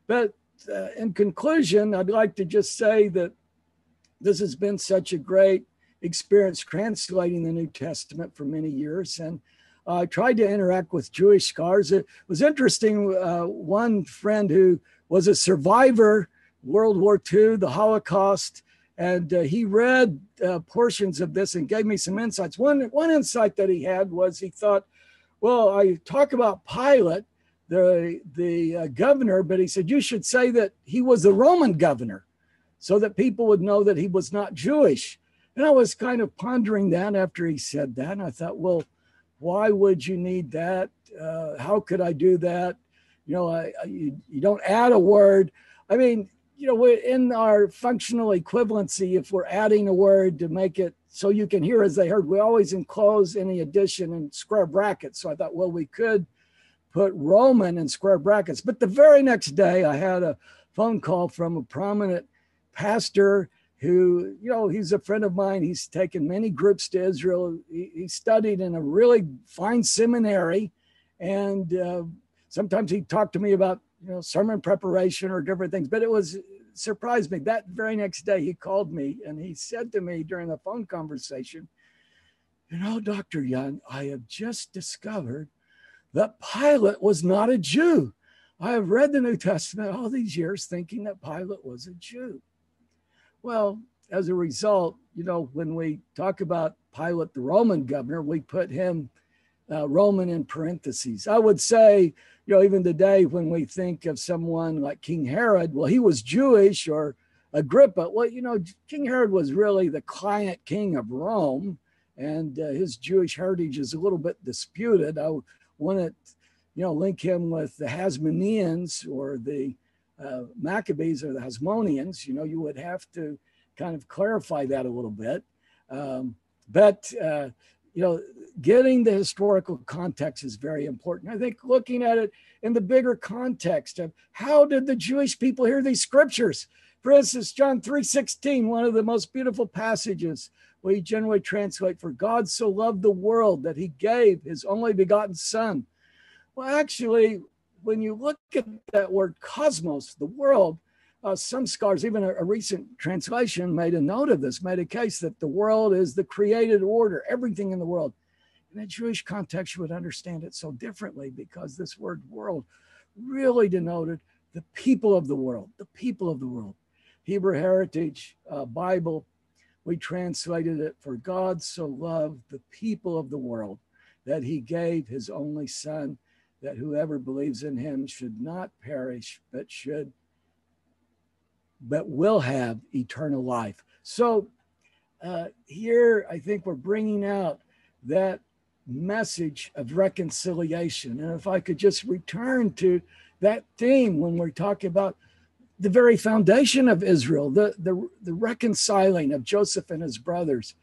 But in conclusion, I'd like to just say that this has been such a great experience translating the New Testament for many years. And I tried to interact with Jewish scholars. It was interesting. One friend who was a survivor, World War II, the Holocaust, and he read portions of this and gave me some insights. One insight that he had was he thought, well, I talk about Pilate, the governor, but he said, you should say that he was the Roman governor so that people would know that he was not Jewish. And I was kind of pondering that after he said that. And I thought, well, why would you need that? How could I do that? You know, you don't add a word. I mean, you know, we're in our functional equivalency, if we're adding a word to make it so you can hear as they heard, we always enclose any addition in square brackets. So I thought, well, we could put Roman in square brackets. But the very next day, I had a phone call from a prominent pastor who, you know, he's a friend of mine. He's taken many groups to Israel. He studied in a really fine seminary. And sometimes he talked to me about, you know, sermon preparation or different things. But it surprised me. That very next day, he called me and he said to me during a phone conversation, you know, Dr. Young, I have just discovered that Pilate was not a Jew. I have read the New Testament all these years thinking that Pilate was a Jew. Well, as a result, you know, when we talk about Pilate, the Roman governor, we put him Roman in parentheses. I would say, you know, even today when we think of someone like King Herod, well, he was Jewish, or Agrippa. Well, you know, King Herod was really the client king of Rome, and his Jewish heritage is a little bit disputed. I wouldn't, you know, link him with the Hasmoneans or the Maccabees or the Hasmoneans. You know, you would have to kind of clarify that a little bit. But you know, getting the historical context is very important. I think looking at it in the bigger context of how did the Jewish people hear these scriptures? For instance, John 3:16, one of the most beautiful passages we generally translate, for God so loved the world that he gave his only begotten son. Well, actually, when you look at that word cosmos, the world, some scholars, even a recent translation made a note of this, made a case that the world is the created order, everything in the world. In a Jewish context, you would understand it so differently because this word world really denoted the people of the world, the people of the world. Hebrew Heritage Bible, we translated it, for God so loved the people of the world that he gave his only son, that whoever believes in him should not perish, but will have eternal life. So here, I think we're bringing out that message of reconciliation. And if I could just return to that theme when we're talking about the very foundation of Israel, the reconciling of Joseph and his brothers.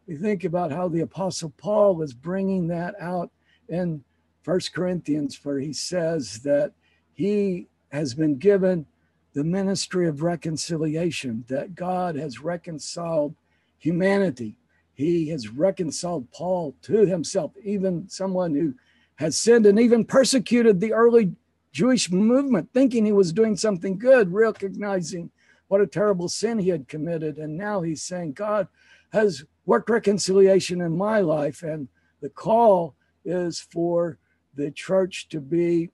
We think about how the Apostle Paul is bringing that out in 1 Corinthians, where he says that he has been given the ministry of reconciliation, that God has reconciled humanity. He has reconciled Paul to himself, even someone who has sinned and even persecuted the early Jewish movement, thinking he was doing something good, recognizing what a terrible sin he had committed. And now he's saying, God has worked reconciliation in my life. And the call is for the church to be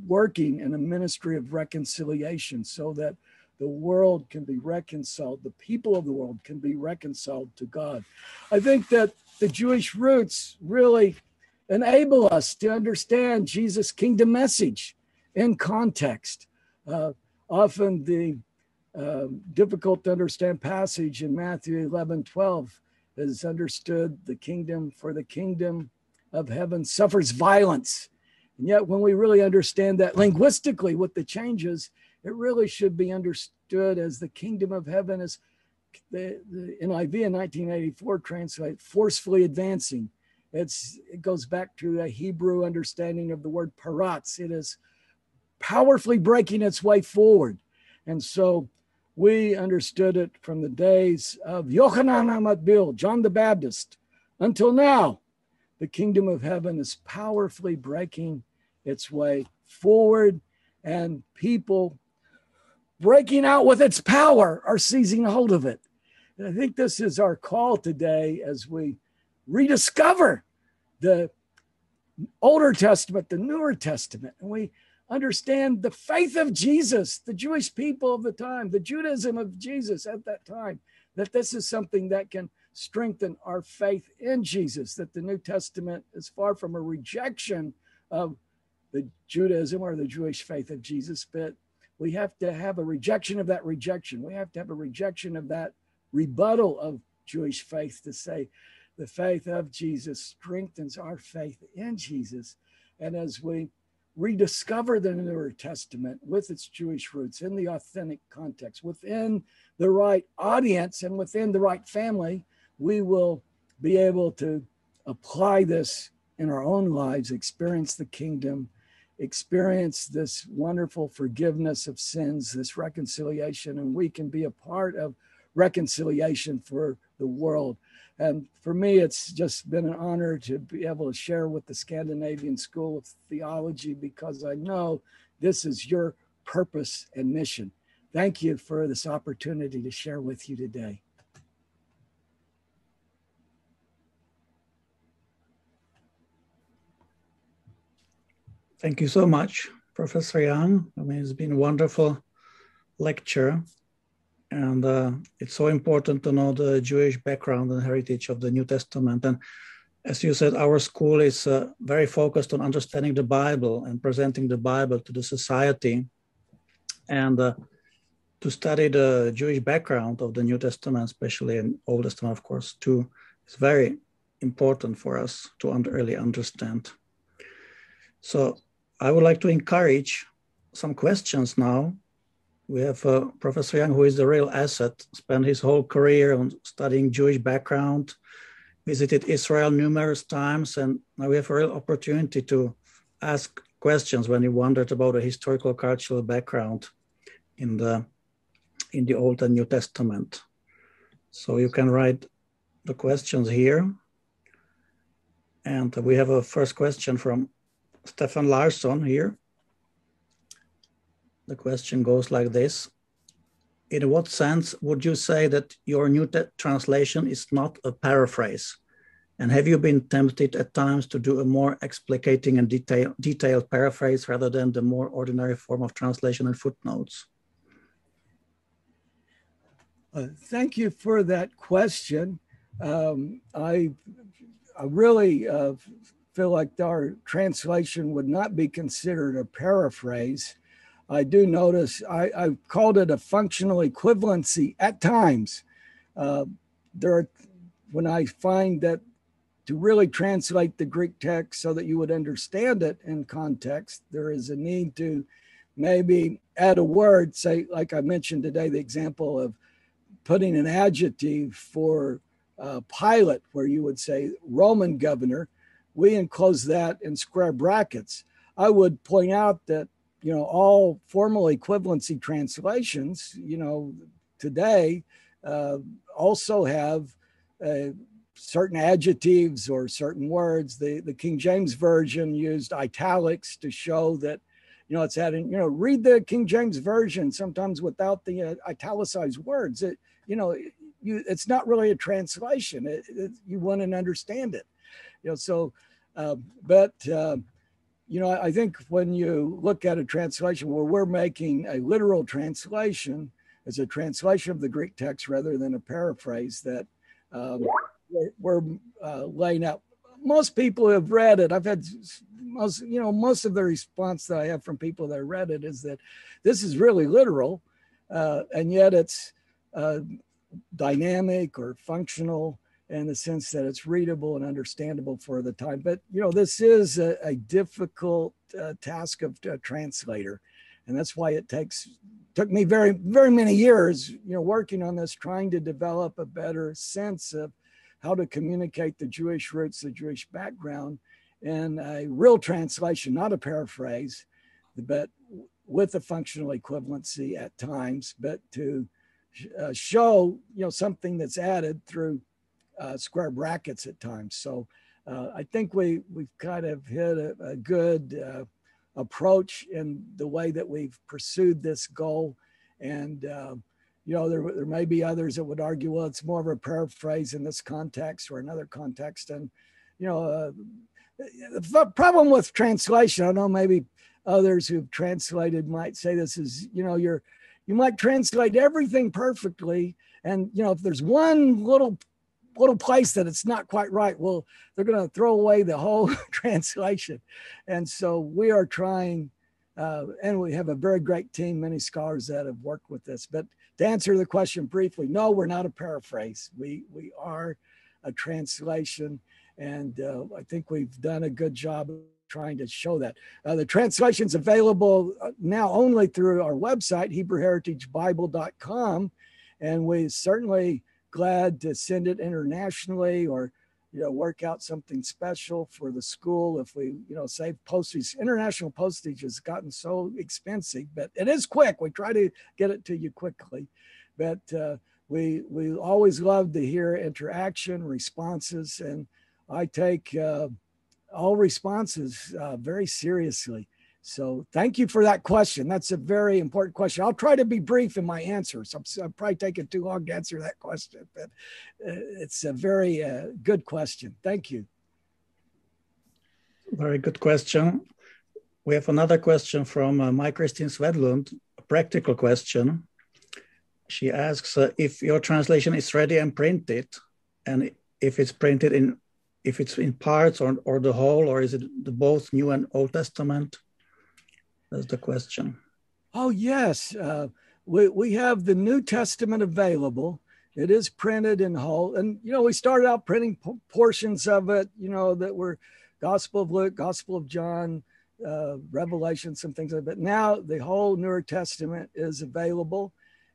working in a ministry of reconciliation so that the world can be reconciled, the people of the world can be reconciled to God. I think that the Jewish roots really enable us to understand Jesus' kingdom message in context. Often the difficult to understand passage in Matthew 11:12 is understood the kingdom, for the kingdom of heaven suffers violence. And yet when we really understand that linguistically with the changes, it really should be understood as the kingdom of heaven is, the NIV in 1984 translate forcefully advancing. It goes back to a Hebrew understanding of the word paratz. It is powerfully breaking its way forward. And so we understood it from the days of Yochanan HaMatbil, John the Baptist, until now. The kingdom of heaven is powerfully breaking its way forward, and people breaking out with its power are seizing hold of it. And I think this is our call today as we rediscover the Older Testament, the Newer Testament, and we understand the faith of Jesus, the Jewish people of the time, the Judaism of Jesus at that time, that this is something that can strengthen our faith in Jesus, that the New Testament is far from a rejection of the Judaism or the Jewish faith of Jesus, but we have to have a rejection of that rejection. We have to have a rejection of that rebuttal of Jewish faith to say the faith of Jesus strengthens our faith in Jesus. And as we rediscover the Newer Testament with its Jewish roots in the authentic context, within the right audience and within the right family, we will be able to apply this in our own lives, experience the kingdom, experience this wonderful forgiveness of sins, this reconciliation, and we can be a part of reconciliation for the world. And for me, it's just been an honor to be able to share with the Scandinavian School of Theology, because I know this is your purpose and mission. Thank you for this opportunity to share with you today. Thank you so much, Professor Young. I mean, it's been a wonderful lecture. And it's so important to know the Jewish background and heritage of the New Testament. And as you said, our school is very focused on understanding the Bible and presenting the Bible to the society. And to study the Jewish background of the New Testament, especially in Old Testament, of course, too, is very important for us to really understand. So I would like to encourage some questions now. We have Professor Young, who is the real asset, spent his whole career on studying Jewish background, visited Israel numerous times, and now we have a real opportunity to ask questions when he wondered about the historical cultural background in the Old and New Testament. So you can write the questions here. And we have a first question from Stefan Larsson here. The question goes like this. In what sense would you say that your new translation is not a paraphrase? And have you been tempted at times to do a more explicating and detailed paraphrase rather than the more ordinary form of translation and footnotes? Thank you for that question. I really feel like our translation would not be considered a paraphrase. I do notice I've called it a functional equivalency at times. When I find that to really translate the Greek text so that you would understand it in context, there is a need to maybe add a word, say, like I mentioned today, the example of putting an adjective for Pilate, where you would say Roman governor. We enclose that in square brackets. I would point out that, all formal equivalency translations, today also have certain adjectives or certain words. The King James Version used italics to show that, it's adding, read the King James Version sometimes without the italicized words. It's not really a translation. You wouldn't understand it, I think when you look at a translation where we're making a literal translation as a translation of the Greek text rather than a paraphrase, that we're laying out. Most people who have read it, I've had most of the response that I have from people that read it is that this is really literal, and yet it's dynamic or functional in the sense that it's readable and understandable for the time. But, this is a difficult task of a translator. And that's why it took me very, very many years, working on this, trying to develop a better sense of how to communicate the Jewish roots, the Jewish background in a real translation, not a paraphrase, but with a functional equivalency at times, but to show, something that's added through square brackets at times. So I think we've kind of hit a good approach in the way that we've pursued this goal. And, there may be others that would argue, well, it's more of a paraphrase in this context or another context. And, The problem with translation, I know maybe others who've translated might say this is, you might translate everything perfectly. And, if there's one little place that it's not quite right, well, they're going to throw away the whole translation. And so we are trying, and we have a very great team, many scholars that have worked with this. But to answer the question briefly, no, we're not a paraphrase. We are a translation. And I think we've done a good job of trying to show that. The translation's available now only through our website, HebrewHeritageBible.com. And we're certainly glad to send it internationally or, work out something special for the school if we, save postage. International postage has gotten so expensive, but it is quick. We try to get it to you quickly. But we always love to hear interaction, responses, and I take all responses very seriously. So thank you for that question. That's a very important question. I'll try to be brief in my answers. I'm probably taking too long to answer that question, but it's a very good question. Thank you. Very good question. We have another question from Mai-Kristin Svedlund, a practical question. She asks if your translation is ready and printed, and if it's printed if it's in parts or the whole, or is it both New and Old Testament? That's the question. Oh, yes. We have the New Testament available. It is printed in whole. And, we started out printing portions of it, that were Gospel of Luke, Gospel of John, Revelation, some things like that. But now the whole New Testament is available,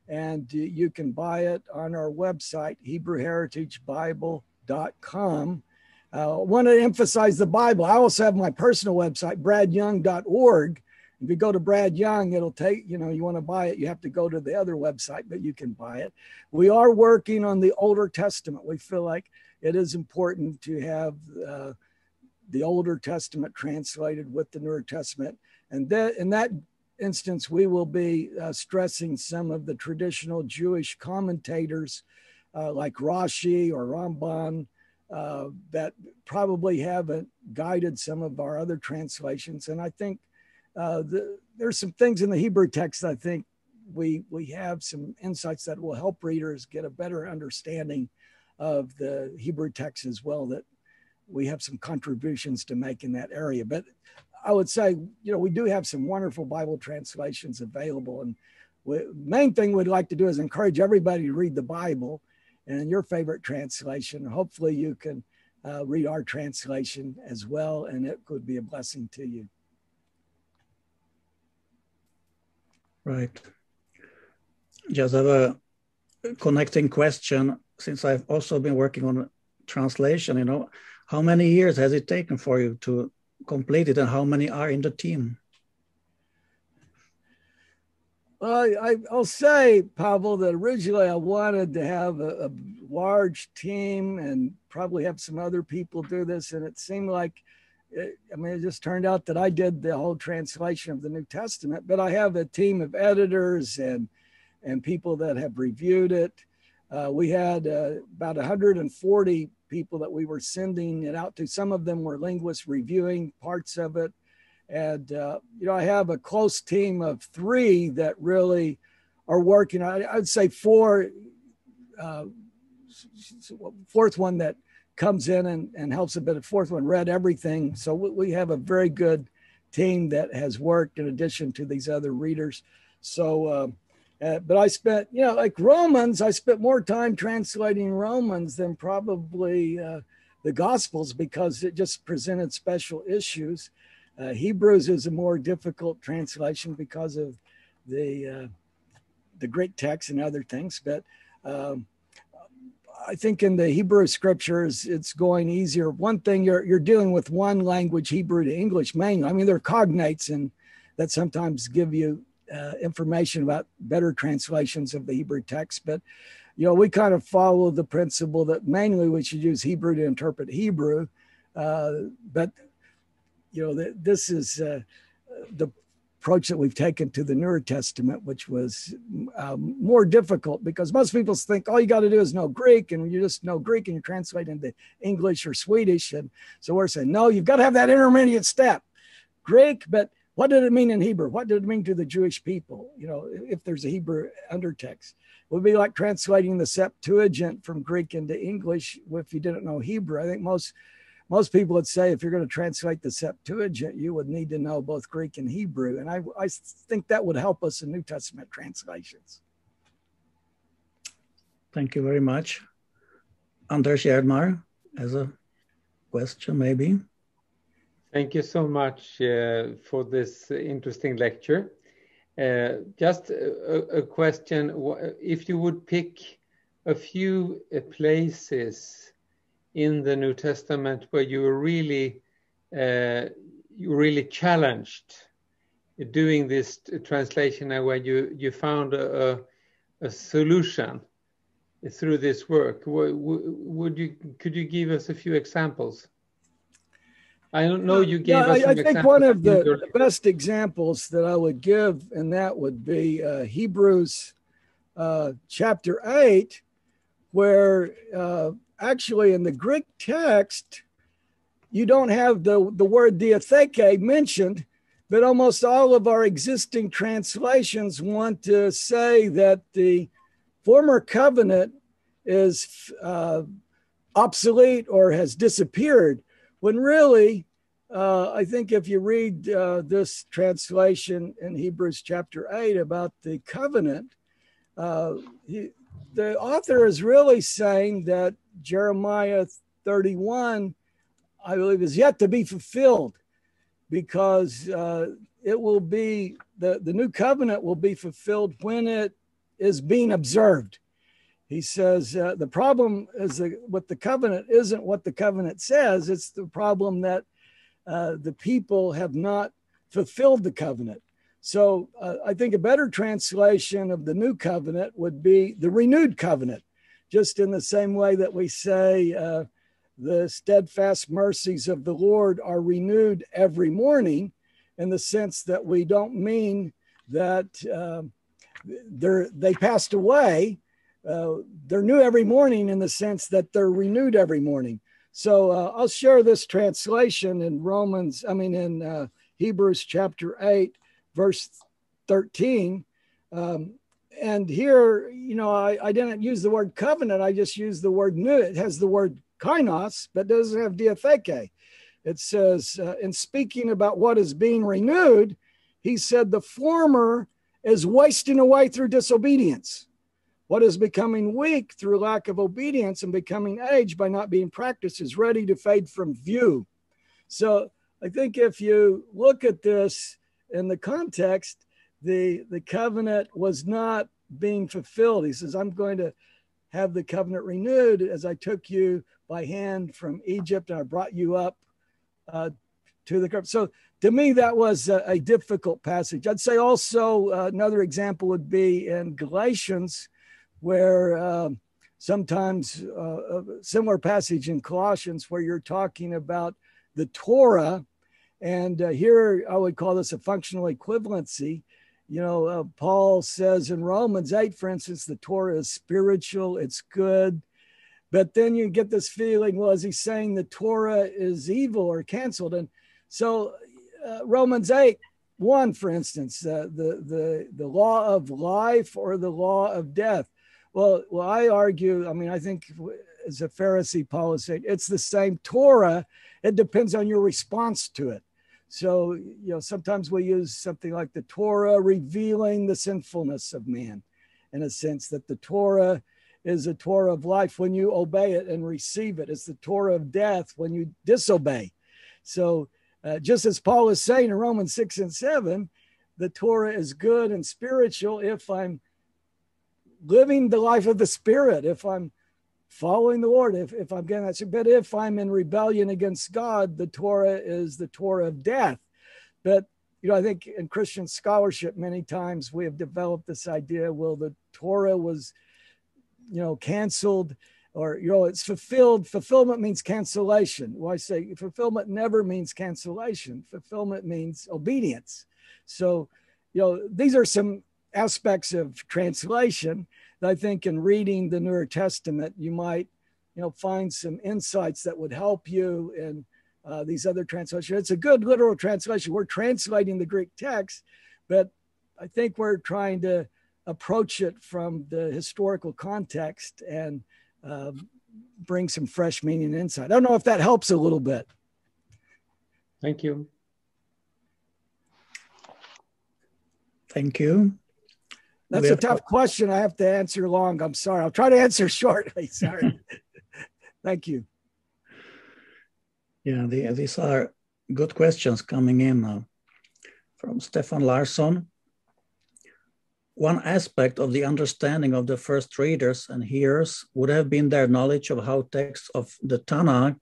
and you can buy it on our website, HebrewHeritageBible.com. I want to emphasize the Bible. I also have my personal website, bradyoung.org. If you go to Brad Young, it'll take, you want to buy it, you have to go to the other website, but you can buy it. We are working on the Older Testament. We feel like it is important to have the Older Testament translated with the Newer Testament. And that, in that instance, we will be stressing some of the traditional Jewish commentators like Rashi or Ramban that probably haven't guided some of our other translations. And I think there's some things in the Hebrew text I think we have some insights that will help readers get a better understanding of the Hebrew text as well, that we have some contributions to make in that area. But I would say, we do have some wonderful Bible translations available. And main thing we'd like to do is encourage everybody to read the Bible and your favorite translation. Hopefully you can read our translation as well, and it could be a blessing to you. Right. Just have a connecting question, since I've also been working on translation, how many years has it taken for you to complete it, and how many are in the team? Well, I'll say, Pavel, that originally I wanted to have a large team and probably have some other people do this. And it seemed like, it just turned out that I did the whole translation of the New Testament, but I have a team of editors and people that have reviewed it. We had about 140 people that we were sending it out to. Some of them were linguists reviewing parts of it. And, I have a close team of 3 that really are working. I'd say 4, fourth one that comes in and helps a bit. The 4th one read everything. So we have a very good team that has worked in addition to these other readers. So, but I spent, like Romans, I spent more time translating Romans than probably the Gospels, because it just presented special issues. Hebrews is a more difficult translation because of the Greek text and other things. But I think in the Hebrew scriptures, it's going easier. One thing, you're dealing with one language, Hebrew to English mainly. There are cognates and that sometimes give you information about better translations of the Hebrew text. But, we kind of follow the principle that mainly we should use Hebrew to interpret Hebrew. But this is the approach that we've taken to the Newer Testament, which was more difficult because most people think all you got to do is know Greek, and you just know Greek and you translate into English or Swedish. And so we're saying, no, you've got to have that intermediate step, Greek, but what did it mean in Hebrew? What did it mean to the Jewish people? You know, if there's a Hebrew undertext, it would be like translating the Septuagint from Greek into English if you didn't know Hebrew. I think most people would say if you're going to translate the Septuagint, you would need to know both Greek and Hebrew. And I think that would help us in New Testament translations. Thank you very much. Anders Gerdmar has a question, maybe. Thank you so much for this interesting lecture. Just a question, if you would pick a few places in the New Testament where you were really challenged doing this translation, and where you found a solution through this work, could you give us a few examples? I don't know. You gave us some I think one of the best examples that I would give, and that would be Hebrews chapter 8, where actually in the Greek text, you don't have the word diatheke mentioned, but almost all of our existing translations want to say that the former covenant is obsolete or has disappeared, when really, I think if you read this translation in Hebrews chapter 8 about the covenant, the author is really saying that Jeremiah 31, I believe, is yet to be fulfilled, because it will be, the new covenant will be fulfilled when it is being observed. He says the problem is with the covenant isn't what the covenant says. It's the problem that the people have not fulfilled the covenant. So I think a better translation of the new covenant would be the renewed covenant, just in the same way that we say the steadfast mercies of the Lord are renewed every morning, in the sense that we don't mean that they passed away. They're new every morning in the sense that they're renewed every morning. So I'll share this translation in Hebrews chapter 8, verse 13. And here, I didn't use the word covenant. I just used the word new. It has the word kainos, but doesn't have diatheke. It says, in speaking about what is being renewed, he said, the former is wasting away through disobedience. What is becoming weak through lack of obedience and becoming aged by not being practiced is ready to fade from view. So I think if you look at this in the context, the covenant was not being fulfilled. He says, I'm going to have the covenant renewed as I took you by hand from Egypt and I brought you up to the covenant. So to me, that was a difficult passage. I'd say also another example would be in Galatians, where sometimes a similar passage in Colossians where you're talking about the Torah. And here I would call this a functional equivalency. Paul says in Romans 8, for instance, the Torah is spiritual, it's good. But then you get this feeling, well, is he saying the Torah is evil or canceled? And so Romans 8:1, for instance, the law of life or the law of death. Well, I argue, I think as a Pharisee, Paul is saying, it's the same Torah. It depends on your response to it. So, sometimes we use something like the Torah revealing the sinfulness of man, in a sense that the Torah is a Torah of life when you obey it and receive it. It's the Torah of death when you disobey. So just as Paul is saying in Romans 6 and 7, the Torah is good and spiritual if I'm living the life of the Spirit, if I'm following the Lord, if I'm getting that. But if I'm in rebellion against God, the Torah is the Torah of death. But, I think in Christian scholarship, many times we have developed this idea, well, the Torah was, canceled or, it's fulfilled. Fulfillment means cancellation. Well, I say fulfillment never means cancellation. Fulfillment means obedience. So, these are some aspects of translation that I think in reading the Newer Testament, you might, find some insights that would help you in these other translations. It's a good literal translation. We're translating the Greek text, but I think we're trying to approach it from the historical context and bring some fresh meaning and insight. I don't know if that helps a little bit. Thank you. Thank you. That's a tough question. I have to answer long. I'm sorry. I'll try to answer shortly. Sorry. Thank you. Yeah, these are good questions coming in from Stefan Larsson. One aspect of the understanding of the first readers and hearers would have been their knowledge of how texts of the Tanakh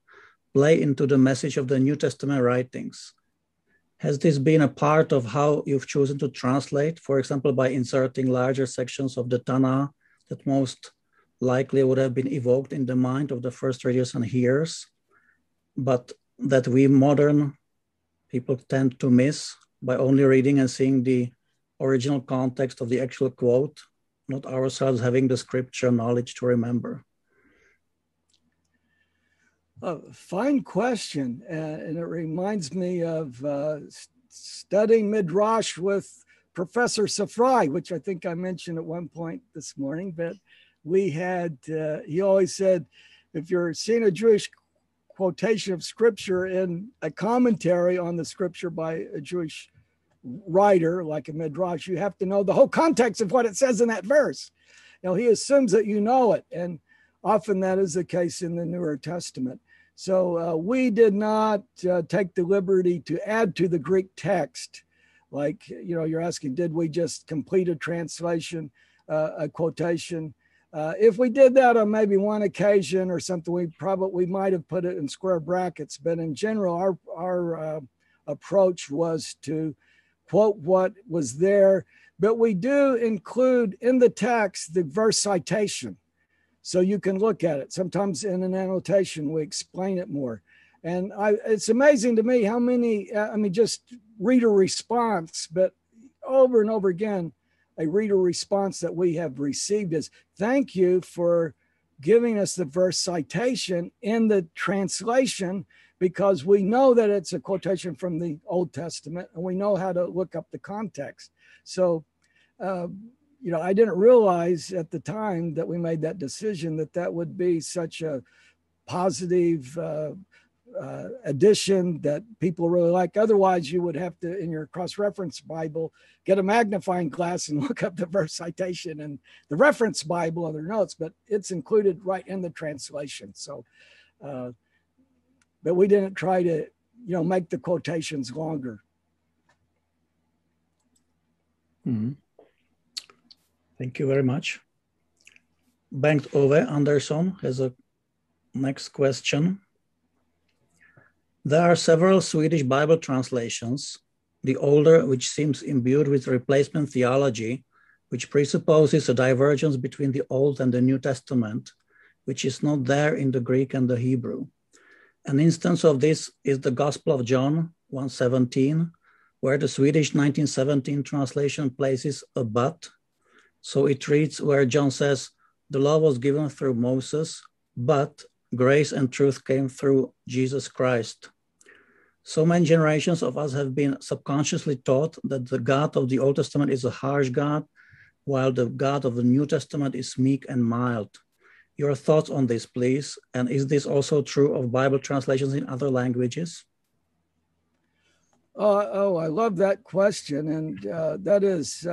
play into the message of the New Testament writings. Has this been a part of how you've chosen to translate, for example, by inserting larger sections of the Tanakh that most likely would have been evoked in the mind of the first readers and hearers, but that we modern people tend to miss by only reading and seeing the original context of the actual quote, not ourselves having the scripture knowledge to remember? Fine question. And it reminds me of studying Midrash with Professor Safrai, which I think I mentioned at one point this morning, but we had, he always said, if you're seeing a Jewish quotation of scripture in a commentary on the scripture by a Jewish writer, like a Midrash, you have to know the whole context of what it says in that verse. He assumes that you know it. And often that is the case in the Newer Testament. So we did not take the liberty to add to the Greek text. Like, you're asking, did we just complete a translation, a quotation? If we did that on maybe one occasion or something, we might have put it in square brackets. But in general, our approach was to quote what was there. But we do include in the text the verse citation, so you can look at it. Sometimes in an annotation, we explain it more. And it's amazing to me how many, just reader response, but over and over again, a reader response that we have received is, thank you for giving us the verse citation in the translation, because we know that it's a quotation from the Old Testament and we know how to look up the context. So, I didn't realize at the time that we made that decision that would be such a positive addition that people really like. Otherwise, you would have to, in your cross-reference Bible, get a magnifying glass and look up the verse citation and the reference Bible other notes, but it's included right in the translation. So, but we didn't try to, make the quotations longer. Mm-hmm. Thank you very much. Bengt Ove Andersson has a next question. There are several Swedish Bible translations, the older, which seems imbued with replacement theology, which presupposes a divergence between the Old and the New Testament, which is not there in the Greek and the Hebrew. An instance of this is the Gospel of John 1:17, where the Swedish 1917 translation places a but. So it reads where John says, the law was given through Moses, but grace and truth came through Jesus Christ. So many generations of us have been subconsciously taught that the God of the Old Testament is a harsh God, while the God of the New Testament is meek and mild. Your thoughts on this, please. And is this also true of Bible translations in other languages? I love that question. And that is,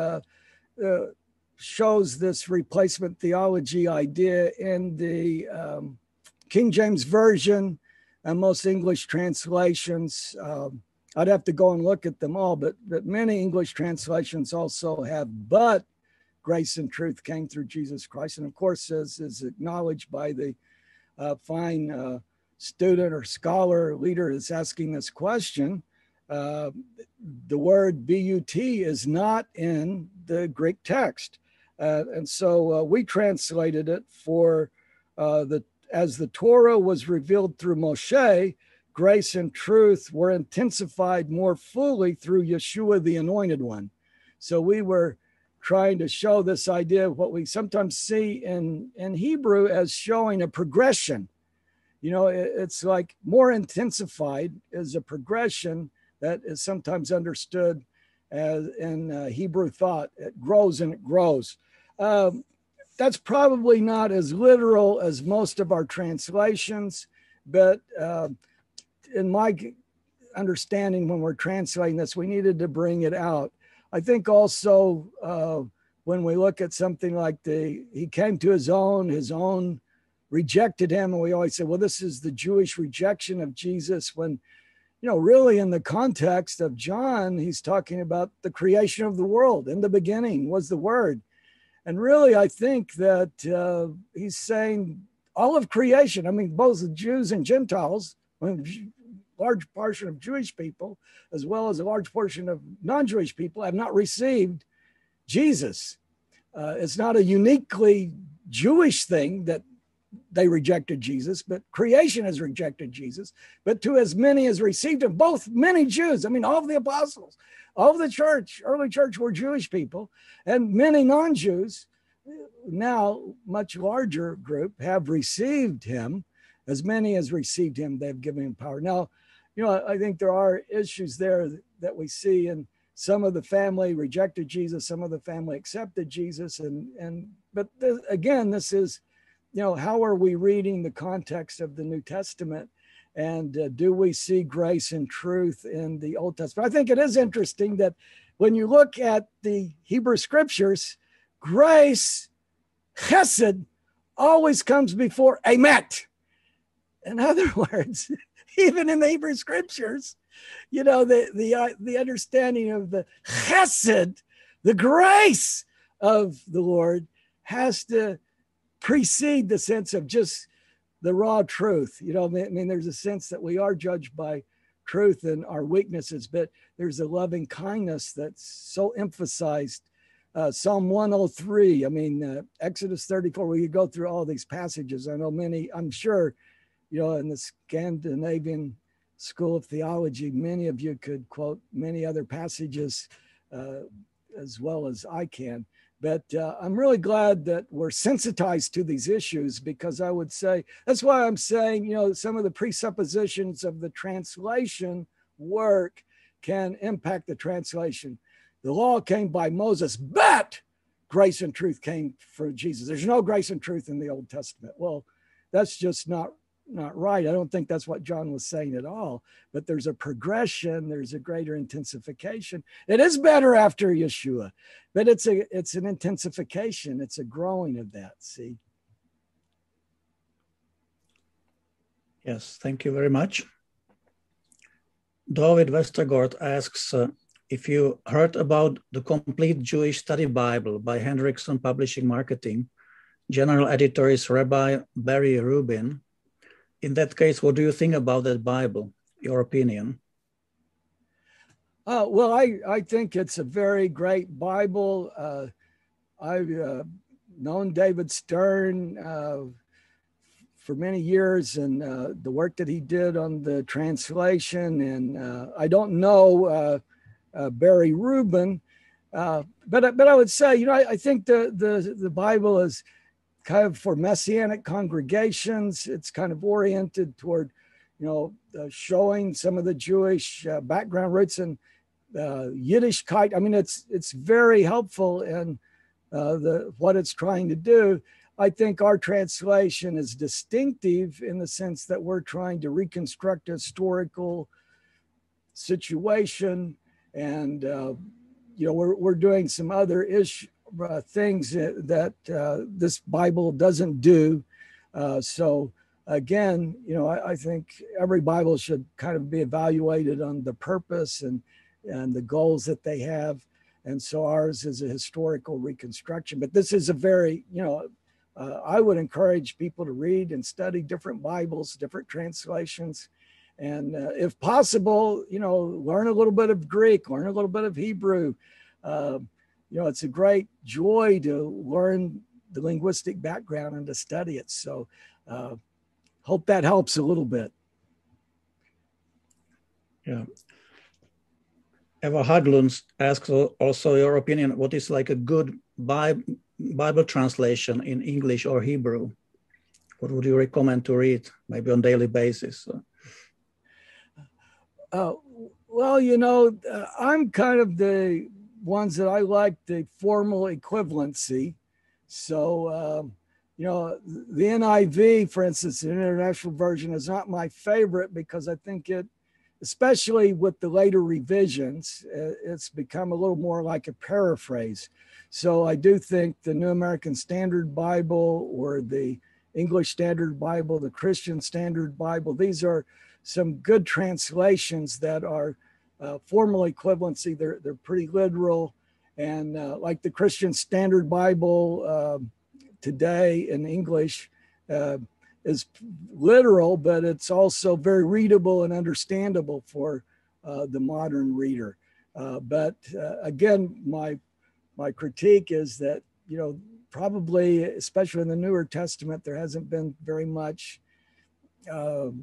shows this replacement theology idea in the King James Version and most English translations. I'd have to go and look at them all, but many English translations also have, but grace and truth came through Jesus Christ. And of course, as is acknowledged by the fine student or scholar leader that's asking this question, the word but is not in the Greek text. And so we translated it for the as the Torah was revealed through Moshe, grace and truth were intensified more fully through Yeshua, the Anointed One. So we were trying to show this idea of what we sometimes see in Hebrew as showing a progression. You know, it's like more intensified is a progression that is sometimes understood as in Hebrew thought. It grows and it grows. That's probably not as literal as most of our translations, but in my understanding, when we're translating this, we needed to bring it out. I think also when we look at something like he came to his own rejected him, and we always say, well, this is the Jewish rejection of Jesus, when, you know, really in the context of John, he's talking about the creation of the world. In the beginning was the Word. And really, I think that he's saying all of creation, I mean, both the Jews and Gentiles, a large portion of Jewish people, as well as a large portion of non-Jewish people, have not received Jesus. It's not a uniquely Jewish thing that they rejected Jesus, but creation has rejected Jesus. But to as many as received him, both many Jews, I mean, all of the apostles, all of the church, early church were Jewish people, and many non-Jews, now much larger group, have received him. As many as received him, they've given him power. Now, you know, I think there are issues there that we see, and some of the family rejected Jesus, some of the family accepted Jesus, but again, this is, you know, how are we reading the context of the New Testament? And do we see grace and truth in the Old Testament? I think it is interesting that when you look at the Hebrew scriptures, grace, chesed, always comes before emet. In other words, even in the Hebrew scriptures, you know, the understanding of the chesed, the grace of the Lord, has to precede the sense of just the raw truth. You know, I mean, there's a sense that we are judged by truth and our weaknesses, but there's a loving kindness that's so emphasized. Psalm 103, I mean, Exodus 34, we could go through all these passages. I know many, I'm sure, you know, in the Scandinavian School of Theology, many of you could quote many other passages as well as I can. But I'm really glad that we're sensitized to these issues, because I would say, that's why I'm saying, you know, some of the presuppositions of the translation work can impact the translation. The law came by Moses, but grace and truth came from Jesus. There's no grace and truth in the Old Testament. Well, that's just not right. I don't think that's what John was saying at all, but there's a progression, there's a greater intensification. It is better after Yeshua, but it's an intensification, it's a growing of that, see? Yes, thank you very much. David Westergaard asks if you heard about the Complete Jewish Study Bible by Hendrickson Publishing Marketing. General editor is Rabbi Barry Rubin. In that case, what do you think about that Bible, your opinion? Well, I think it's a very great Bible. I've known David Stern for many years, and the work that he did on the translation. And I don't know Barry Rubin, but I would say, you know, I think the Bible is kind of for Messianic congregations. It's kind of oriented toward, you know, showing some of the Jewish background roots and Yiddishkeit. I mean, it's very helpful in what it's trying to do. I think our translation is distinctive in the sense that we're trying to reconstruct a historical situation, and you know, we're doing some other things that this Bible doesn't do. So again, you know, I think every Bible should kind of be evaluated on the purpose and the goals that they have. And so ours is a historical reconstruction. But this is a very, you know, I would encourage people to read and study different Bibles, different translations. And if possible, you know, learn a little bit of Greek, learn a little bit of Hebrew. You know, it's a great joy to learn the linguistic background and to study it. So hope that helps a little bit. Yeah. Eva Haglund asks also your opinion, what is like a good Bible translation in English or Hebrew? What would you recommend to read, maybe on a daily basis? Well, I'm kind of the ones that I like the formal equivalency. So, the NIV, for instance, the International Version, is not my favorite because I think it, especially with the later revisions, it's become a little more like a paraphrase. So I do think the New American Standard Bible or the English Standard Bible, the Christian Standard Bible, these are some good translations that are formal equivalency. They're pretty literal. And like the Christian Standard Bible today in English is literal, but it's also very readable and understandable for the modern reader. But again, my critique is that, probably, especially in the Newer Testament, there hasn't been very much of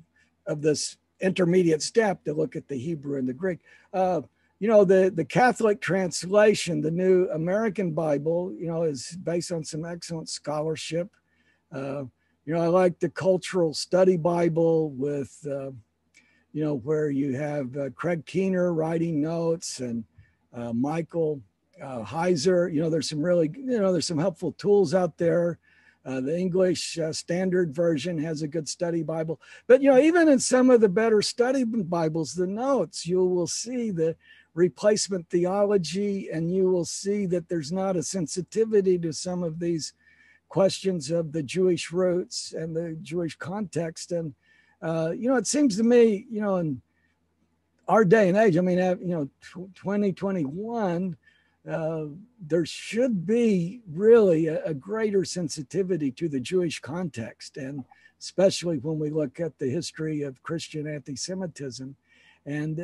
this intermediate step to look at the Hebrew and the Greek. The Catholic translation, the New American Bible, is based on some excellent scholarship. I like the Cultural Study Bible with, where you have Craig Keener writing notes and Michael Heiser. There's some really, there's some helpful tools out there. The English Standard Version has a good study Bible. But, even in some of the better study Bibles, the notes, you will see the replacement theology, and you will see that there's not a sensitivity to some of these questions of the Jewish roots and the Jewish context. And, it seems to me, in our day and age, 2021, there should be really a greater sensitivity to the Jewish context, and especially when we look at the history of Christian anti-Semitism. And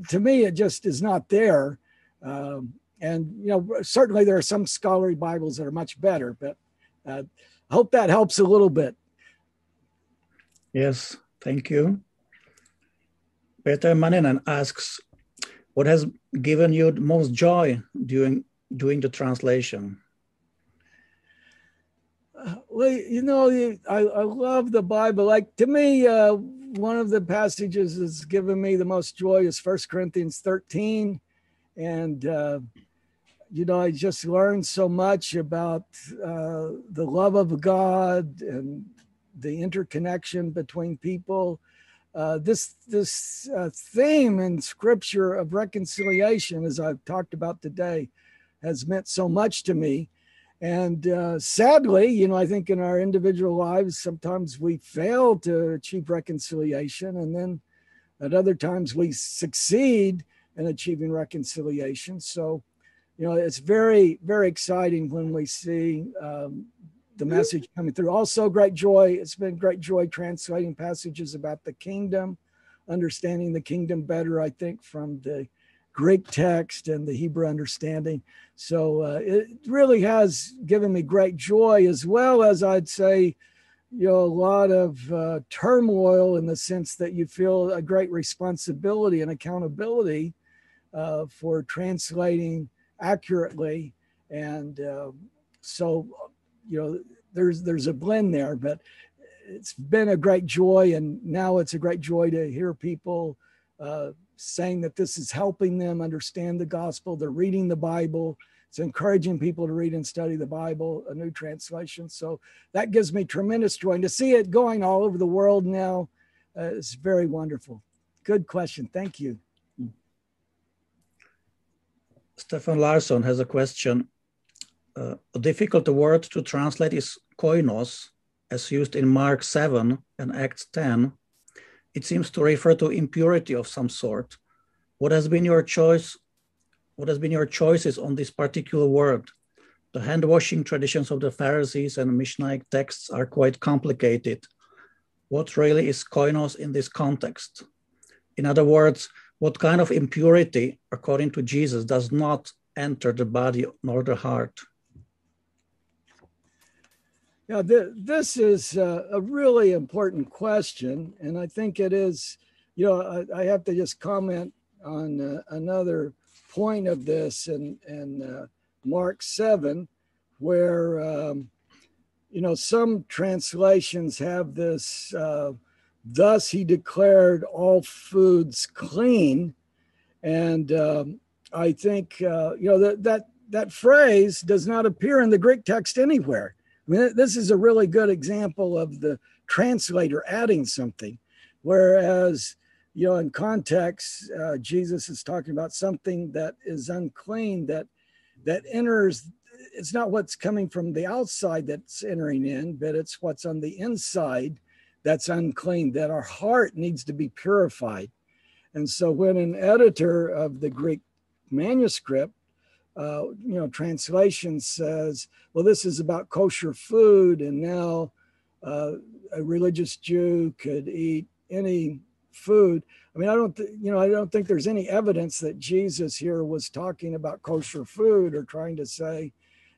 to me, it just is not there. Certainly there are some scholarly Bibles that are much better, but I hope that helps a little bit. Yes, thank you. Peter Maninen asks, what has given you the most joy doing the translation? I love the Bible. Like, to me, one of the passages that's given me the most joy is 1 Corinthians 13. And, I just learned so much about the love of God and the interconnection between people. This theme in Scripture of reconciliation, as I've talked about today, has meant so much to me. And sadly, I think in our individual lives, sometimes we fail to achieve reconciliation. And then at other times we succeed in achieving reconciliation. So, it's very, very exciting when we see the message coming through. Also great joy. It's been great joy translating passages about the kingdom, understanding the kingdom better, I think, from the Greek text and the Hebrew understanding. So it really has given me great joy, as well as, I'd say, a lot of turmoil, in the sense that you feel a great responsibility and accountability for translating accurately. And so, there's a blend there, but it's been a great joy. And now it's a great joy to hear people saying that this is helping them understand the gospel. They're reading the Bible. It's encouraging people to read and study the Bible, a new translation. So that gives me tremendous joy. And to see it going all over the world now is very wonderful. Good question. Thank you. Stefan Larsson has a question. A difficult word to translate is koinos, as used in Mark 7 and Acts 10. It seems to refer to impurity of some sort. What has been your choice? What has been your choices on this particular word? The hand-washing traditions of the Pharisees and Mishnaic texts are quite complicated. What really is koinos in this context? In other words, what kind of impurity, according to Jesus, does not enter the body nor the heart? Yeah, this is a really important question. And I think it is, I have to just comment on another point of this in Mark 7, where, some translations have this, thus he declared all foods clean. And I think, that phrase does not appear in the Greek text anywhere. I mean, this is a really good example of the translator adding something, whereas, in context, Jesus is talking about something that is unclean, that enters. It's not what's coming from the outside that's entering in, but it's what's on the inside that's unclean, that our heart needs to be purified. And so when an editor of the Greek manuscript, translation says, well, this is about kosher food, and now a religious Jew could eat any food. I mean, I don't think there's any evidence that Jesus here was talking about kosher food or trying to say,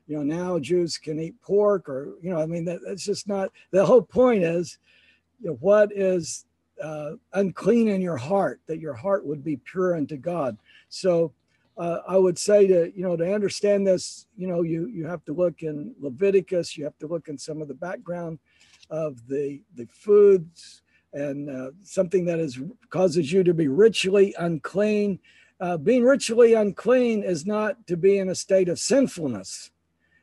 now Jews can eat pork, or, that's just not, the whole point is, what is unclean in your heart, that your heart would be pure unto God. So I would say to understand this, you have to look in Leviticus, you have to look in some of the background of the foods, and something that causes you to be ritually unclean. Being ritually unclean is not to be in a state of sinfulness.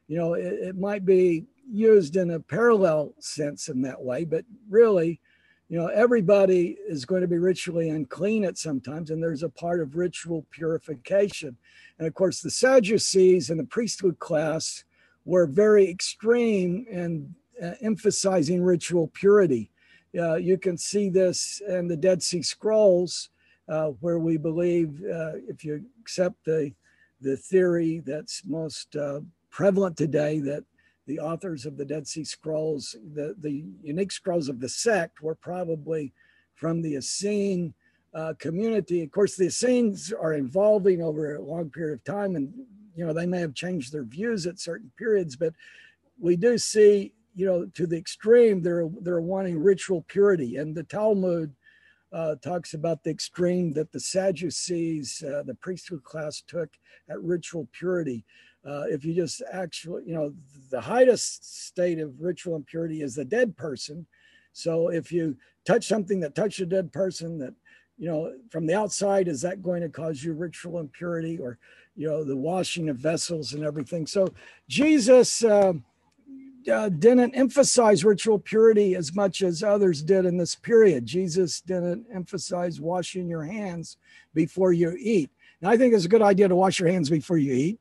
It might be used in a parallel sense in that way, but really, everybody is going to be ritually unclean at some times, and there's a part of ritual purification. And of course, the Sadducees and the priesthood class were very extreme in emphasizing ritual purity. You can see this in the Dead Sea Scrolls, where we believe, if you accept the theory that's most prevalent today, that the authors of the Dead Sea Scrolls, the unique scrolls of the sect, were probably from the Essene community. Of course, the Essenes are evolving over a long period of time, and they may have changed their views at certain periods, but we do see, to the extreme, they're wanting ritual purity. And the Talmud talks about the extreme that the Sadducees, the priesthood class, took at ritual purity. If you just actually, the highest state of ritual impurity is the dead person. So if you touch something that touched a dead person, that, from the outside, is that going to cause you ritual impurity, or, the washing of vessels and everything? So Jesus didn't emphasize ritual purity as much as others did in this period. Jesus didn't emphasize washing your hands before you eat. Now, I think it's a good idea to wash your hands before you eat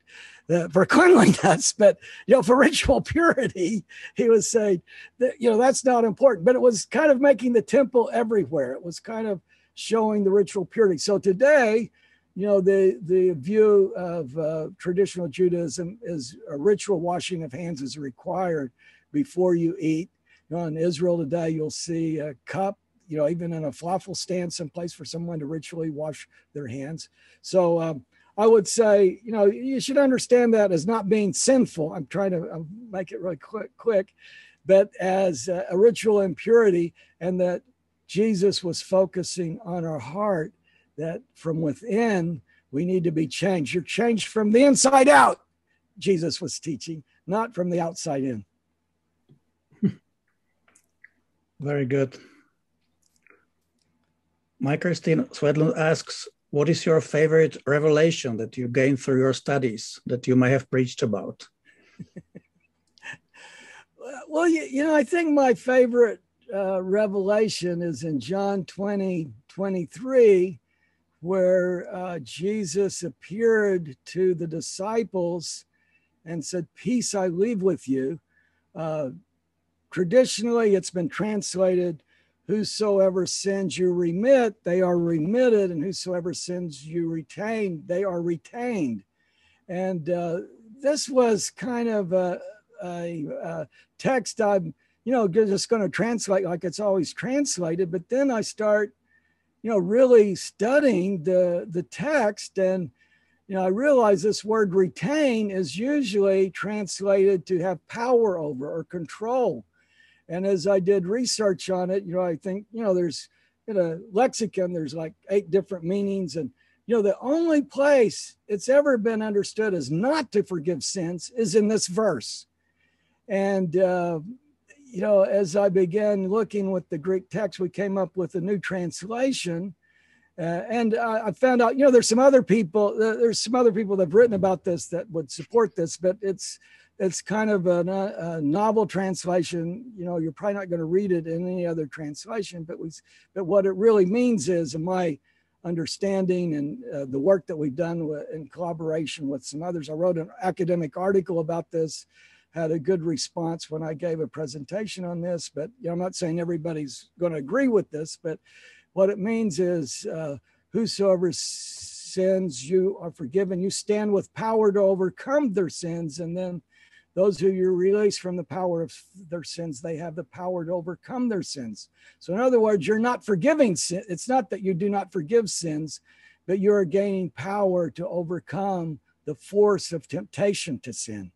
for cleanliness, but, for ritual purity, he was saying that, that's not important. But it was kind of making the temple everywhere. It was kind of showing the ritual purity. So today, the view of traditional Judaism is a ritual washing of hands is required before you eat. In Israel today, you'll see a cup, even in a falafel stand, someplace for someone to ritually wash their hands. So I would say, you should understand that as not being sinful. I'm trying to make it really quick, but as a ritual impurity, and that Jesus was focusing on our heart, that from within, we need to be changed. You're changed from the inside out, Jesus was teaching, not from the outside in. Very good. Christine Swedlund asks, what is your favorite revelation that you gained through your studies that you may have preached about? Well, I think my favorite revelation is in John 20:23, where Jesus appeared to the disciples and said, "Peace I leave with you." Traditionally, it's been translated, "Whosoever sins you remit, they are remitted, and whosoever sins you retain, they are retained." And this was kind of a text I'm, just going to translate like it's always translated. But then I start, really studying the text, and I realize this word retain is usually translated to have power over or control. And as I did research on it, I think, there's in a lexicon, there's like 8 different meanings. And, the only place it's ever been understood as not to forgive sins is in this verse. And, as I began looking with the Greek text, we came up with a new translation. And I found out, there's some other people that have written about this that would support this, but it's kind of a novel translation. You're probably not going to read it in any other translation, but what it really means is, in my understanding and the work that we've done in collaboration with some others, I wrote an academic article about this, had a good response when I gave a presentation on this, but I'm not saying everybody's going to agree with this, but what it means is whosoever sins you are forgiven, you stand with power to overcome their sins. And then those who you release from the power of their sins, they have the power to overcome their sins. So in other words, you're not forgiving sin. It's not that you do not forgive sins, but you're gaining power to overcome the force of temptation to sin.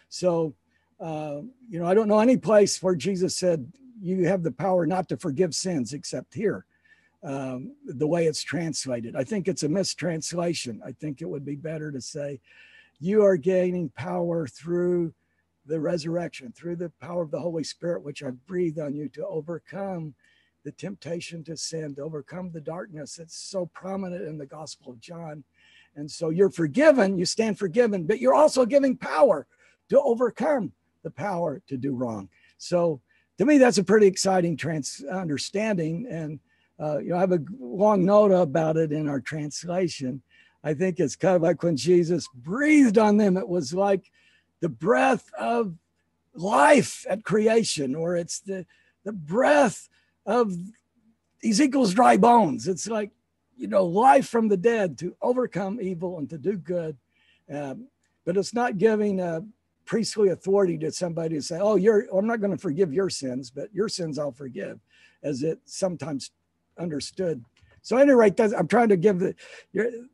So, I don't know any place where Jesus said you have the power not to forgive sins except here. The way it's translated. I think it's a mistranslation. I think it would be better to say you are gaining power through the resurrection, through the power of the Holy Spirit, which I've breathed on you, to overcome the temptation to sin, to overcome the darkness. It's so prominent in the Gospel of John. And so you're forgiven, you stand forgiven, but you're also giving power to overcome the power to do wrong. So to me, that's a pretty exciting understanding. And I have a long note about it in our translation. I think it's kind of like when Jesus breathed on them, it was like the breath of life at creation, or it's the breath of Ezekiel's dry bones. It's like, life from the dead to overcome evil and to do good. But it's not giving a priestly authority to somebody to say, I'm not going to forgive your sins, but your sins I'll forgive, as it sometimes understood. So at any rate, I'm trying to give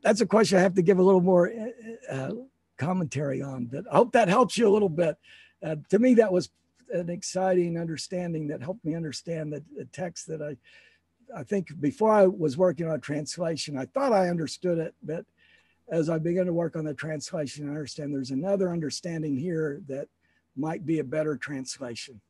that's a question I have to give a little more commentary on, but I hope that helps you a little bit. To me, that was an exciting understanding that helped me understand the text that I think before I was working on translation, I thought I understood it, but as I began to work on the translation, I understand there's another understanding here that might be a better translation.